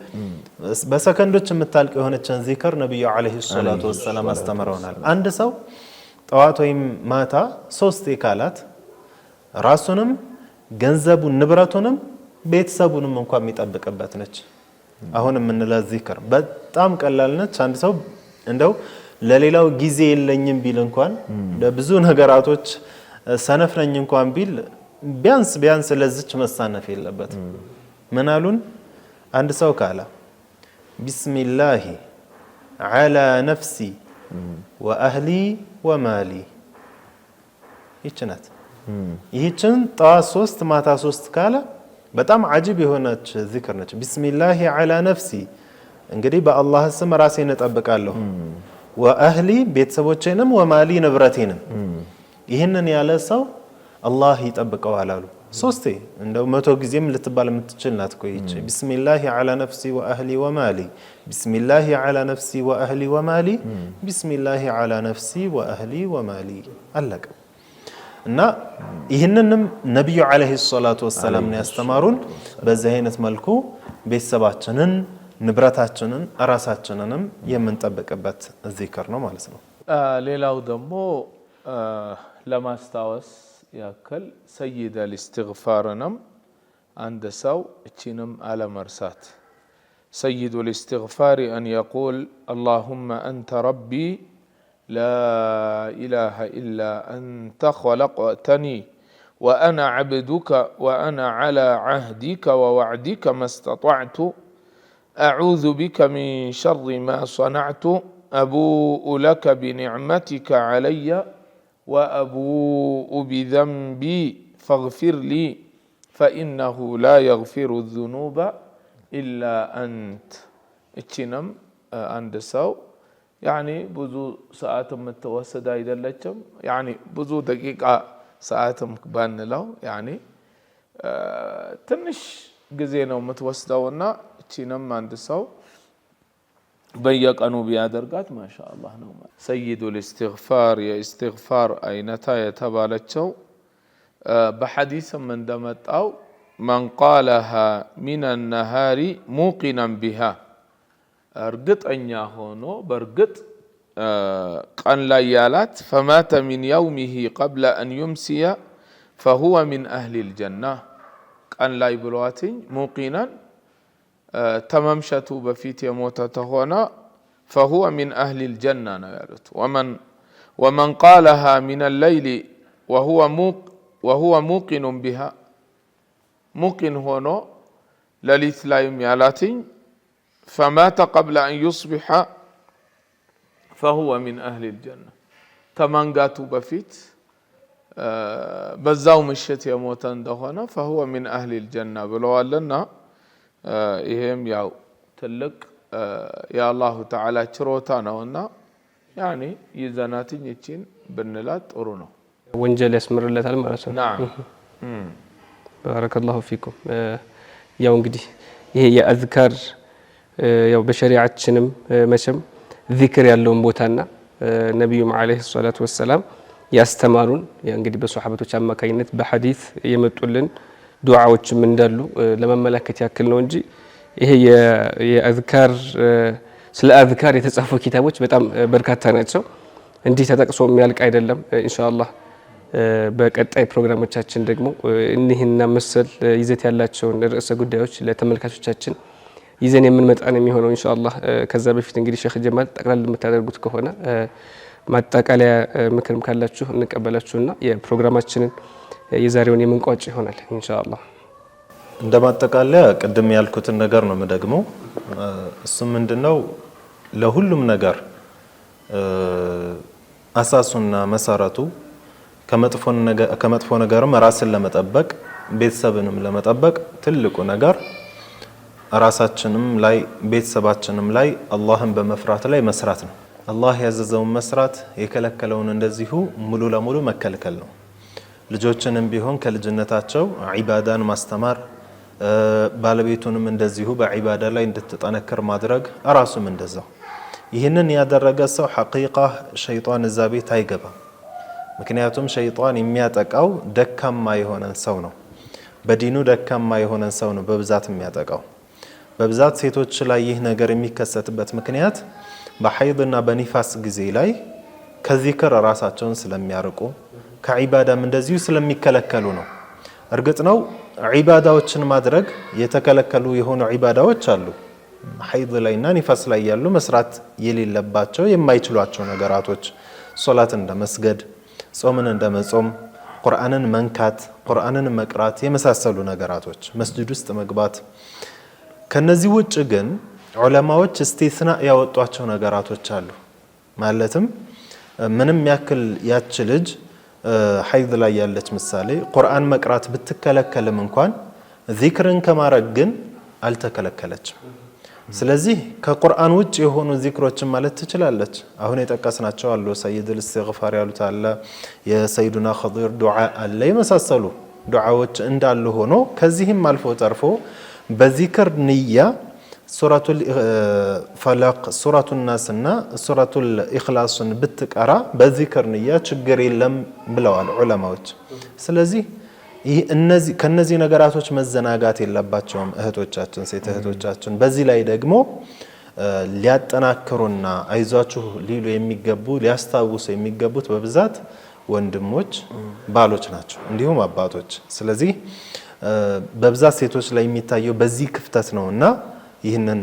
በሰከንዶች የምታልቅ የሆነችን ዚክር ነብዩ አለይሂ ሰላቱ ወሰላም አስተምረውናል። አንድ ሰው ጠዋት ወይም ማታ 3 ካላት ራሱንም ገንዘቡን ንብረቱንም ቤተሰቡንም እንኳን የሚጠብቅበት ነች። አሁን የምንላት ዚክር በጣም ቀላል ነች። አንድ ሰው እንደው ለሌላው ጊዜ የለኝም ቢል እንኳን ለብዙ ነገራቶች ሰነፍ ነኝ እንኳን ቢል ቢያንስ ለዚች መሳነፍ የለበት። ምን አሉን? አንድ ሰው ካላ ቢስሚላሂ ዐላ ነፍሲ ወአህሊ ወማሊ ይችናት። ይህችን ጠዋት 3 ማታ 3 ካለ በጣም አጅብ የሆነች ዚክር ነች። ቢስሚላሂ ዐላ ነፍሲ እንግዲህ በአላህ ስም ራሴን እጠብቃለሁ፣ ወአህሊ ቤተሰቦቼንም፣ ወማሊ ንብረቴንም። ይህንን ያለ ሰው አላህ ይጠብቀዋል አሉ። 3 እንደው 100 ጊዜም ልትባል የምትችል ናት እኮ ይህች ቢስሚላሂ ዐላ ነፍሲ ወአህሊ ወማሊ፣ ቢስሚላሂ ዐላ ነፍሲ ወአህሊ ወማሊ፣ ቢስሚላሂ ዐላ ነፍሲ ወአህሊ ወማሊ አለቀ። እና ይህንንም ነብዩ አለይሂ ሰላቱ ወሰላም ነው ያስተማሩን። በዚህ አይነት መልኩ ቤተሰባችንን ንብረታችንን ራሳችንንም የምንጠብቅበት ዚክር ነው ማለት ነው። ሌላው ደግሞ ለማስታወስ ያክል ሰይድ አልእስትግፋርንም አንድ ሰው እቺንም አለመርሳት። ሰይዱ አልእስትግፋር አን የቁል አላሁመ አንተ ረቢ لا إله إلا أنت خلقتني وأنا عبدك وأنا على عهدك ووعدك ما استطعت أعوذ بك من شر ما صنعت أبوء لك بنعمتك علي وأبوء بذنبي فاغفر لي فإنه لا يغفر الذنوب إلا أنت. اتشنم عند سو يعني ብዙ ሰዓት የምትወስድ አይደለችም። يعني ብዙ ደቂቃ ሰዓትም ባንለው يعني ትንሽ ጊዜ ነው የምትወስደውና እቺንም አንድ ሰው በየቀኑ ቢያደርጋት ማሻአላህ ነው። ሰይዱ الاستغفار የእስትግፋር አይነታ የተባለችው በሐዲስም እንደመጣው من قالها من النهار موقنا بها እርግጠኛ ሆኖ በርግጥ ቀን ላይ ያላት فمات من يومه قبل أن يمسي فهو من أهل الجنة ቀን ላይ ብሏትኝ ሙቂናን ተመምሸቱ በፊት የሞተ ሆነ فهو من أهل الجنة ነው ያሉት። ومن قالها من الليل وهو موقن بها موقن ሆኖ ሌሊት ላይም ያላትኝ فمات قبل أن يصبح فهو من أهل الجنة تمانغاتو بفيت بزاو مشت يموت عندهنا فهو من أهل الجنة بلوالنا إهم ياو تلك يا الله تعالى شروطانا ونا يعني يزناتي نيتين بنلات أرونو ወንጀል ያስምርለታል ማለት ነው። نعم ባረከላሁ ፊኩም። ያው እንግዲህ ይሄ የአዝካር ያው በሸሪዓችንም መቼም ዚክር ያለውን ቦታና ነብዩም አለይሂ ሰላቱ ወሰላም ያስተማሩን እንግዲህ በሷሐበቶች አማካኝነት በሐዲስ የመጡልን ዱዓዎችም እንዳሉ ለመመለከት ያክል ነው እንጂ ይሄ የአዝካር ስለ አዝካር የተጻፉ ኪታቦች በጣም በርካታ ናቸው። እንዲህ ተጠቅሶ የሚያልቅ አይደለም። ኢንሻአላህ በቀጣይ ፕሮግራሞቻችን ደግሞ እነዚህና መሰል ይዘት ያላቸውን ርዕሰ ጉዳዮች ለተመልካቾቻችን ይዘን የምንመጣ ነው የሚሆነው ኢንሻአላህ። ከዛ በፊት እንግዲህ ሼክ ጀማል ጠቅላላ የምታደርጉት ከሆነ ማጠቃለያ ምክርም ካላችሁ እንቀበላችሁና የፕሮግራማችንን የዛሬውን የምንቋጭ ይሆናል ኢንሻአላህ። እንደማጠቃለያ ቅድም ያልኩትን ነገር ነው የምደግመው። እሱም ምንድነው ለሁሉም ነገር አሳሱና መሰረቱ ከመጥፎ ነገርም ራስን ለመጠበቅ ቤተሰብንም ለመጠበቅ ትልቁ ነገር ራሳችንም ላይ ቤተሰባችንም ላይ አላህን በመፍራት ላይ መስራት ነው። አላህ ያዘዘውን መስራት የከለከለውን እንደዚሁ ሙሉ ለሙሉ መከልከል ነው። ልጆችንም ቢሆን ከልጅነታቸው ዒባዳን ማስተማር፣ ባለቤቱንም እንደዚሁ በዒባዳ ላይ እንድትጠነክር ማድረግ፣ ራሱም እንደዛው። ይህንን ያደረገ ሰው ሐቂቃ ሸይጣን እዛ ቤት አይገባም። ምክንያቱም ሸይጣን የሚያጠቃው ደካማ የሆነን ሰው ነው። በዲኑ ደካማ የሆነን ሰው ነው በብዛት የሚያጠቃው። በብዛት ሴቶች ላይ ይህ ነገር የሚከሰትበት ምክንያት በሐይድና በኒፋስ ጊዜ ላይ ከዚክር ራሳቸውን ስለሚያርቁ ከዒባዳም እንደዚሁ ስለሚከለከሉ ነው። እርግጥ ነው ዒባዳዎችን ማድረግ የተከለከሉ የሆኑ ዒባዳዎች አሉ። ሐይድ ላይና ኒፋስ ላይ ያሉ መስራት የሌለባቸው የማይችሏቸው ነገራቶች ሶላትን እንደመስገድ፣ ጾምን እንደመጾም፣ ቁርአንን መንካት፣ ቁርአንን መቅራት የመሳሰሉ ነገራቶች፣ መስጂድ ውስጥ መግባት። ከነዚህ ውጭ ግን ዑለማዎች እስቲስና ያወጧቸው ነገራቶች አሉ። ማለትም ምንም ያክል ያች ልጅ ሐይድ ላይ ያለች ምሳሌ ቁርአን መቅራት ብትከለከልም እንኳን ዚክርን ከማረግ ግን አልተከለከለችም። ስለዚህ ከቁርአን ውጭ የሆኑ ዚክሮችን ማለት ትችላለች። አሁን የጠቀስናቸው አሉ። ሰይዱል ኢስቲግፋር ያሉት አለ፣ የሰይዱና ኸዲር ዱዓ አለ፣ የመሳሰሉ ዱዓዎች እንዳሉ ሆኖ ከዚህም አልፎ ተርፎ በዚክር ንያ ሱረቱል ፈለቅ፣ ሱረቱል ናስ እና ሱረቱል ኢኽላስን ብትቀራ በዚክር ንያ ችግር የለም ብለዋል ዑለማዎች። ስለዚህ ከነዚህ ነገራቶች መዘናጋት የለባቸውም እህቶቻችን፣ ሴት እህቶቻችን። በዚህ ላይ ደግሞ ሊያጠናክሩና አይዟችሁ ሊሉ የሚገቡ ሊያስታውሱ የሚገቡት በብዛት ወንድሞች፣ ባሎች ናቸው፣ እንዲሁም አባቶች። ስለዚህ በብዛት ሴቶች ላይ የሚታየው በዚህ ክፍተት ነውና ይህንን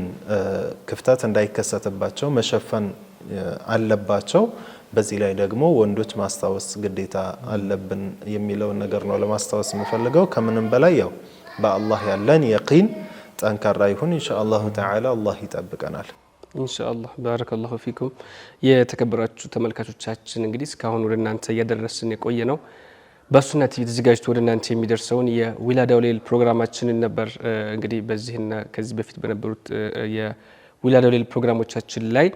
ክፍተት እንዳይከሰትባቸው መሸፈን አለባቸው። በዚህ ላይ ደግሞ ወንዶች ማስታወስ ግዴታ አለብን የሚለውን ነገር ነው ለማስታወስ የምፈልገው። ከምንም በላይ ያው በአላህ ያለን የቂን ጠንካራ ይሁን። ኢንሻአላሁ ተዓላ አላህ ይጠብቀናል። ኢንሻአላህ። ባረከላሁ ፊኩም። የተከበራችሁ ተመልካቾቻችን እንግዲህ እስካሁን ወደ እናንተ እያደረስን የቆየ ነው በሱና ቲቪ ተዘጋጅቶ ወደ እናንተ የሚደርሰውን የዊላዳው ሌል ፕሮግራማችንን ነበር። እንግዲህ በዚህና ከዚህ በፊት በነበሩት የዊላዳው ሌል ፕሮግራሞቻችን ላይ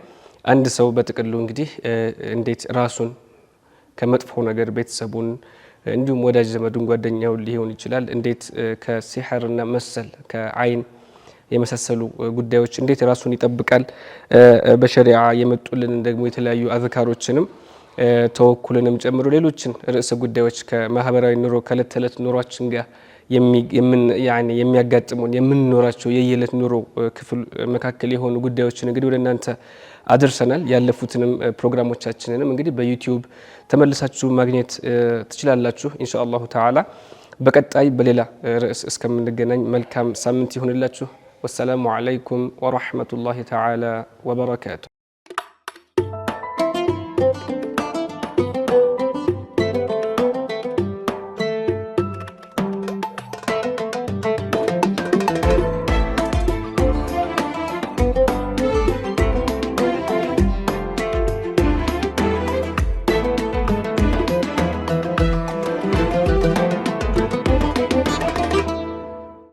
አንድ ሰው በጥቅሉ እንግዲህ እንዴት ራሱን ከመጥፎ ነገር ቤተሰቡን እንዲሁም ወዳጅ ዘመዱን ጓደኛው ሊሆን ይችላል እንዴት ከሲህርና መሰል ከአይን የመሳሰሉ ጉዳዮች እንዴት ራሱን ይጠብቃል፣ በሸሪዓ የመጡልን ደግሞ የተለያዩ አዝካሮችንም ተወኩልንም ጨምሮ ሌሎችን ርዕሰ ጉዳዮች ከማህበራዊ ኑሮ ከዕለት ተዕለት ኑሯችን ጋር የሚያጋጥሙን የምንኖራቸው የየዕለት ኑሮ ክፍል መካከል የሆኑ ጉዳዮችን እንግዲህ ወደ እናንተ አድርሰናል። ያለፉትንም ፕሮግራሞቻችንንም እንግዲህ በዩቲዩብ ተመልሳችሁ ማግኘት ትችላላችሁ ኢንሻአላሁ ተዓላ። በቀጣይ በሌላ ርዕስ እስከምንገናኝ መልካም ሳምንት ይሁንላችሁ። ወሰላሙ አለይኩም ወራህመቱላሂ ተዓላ ወበረካቱ።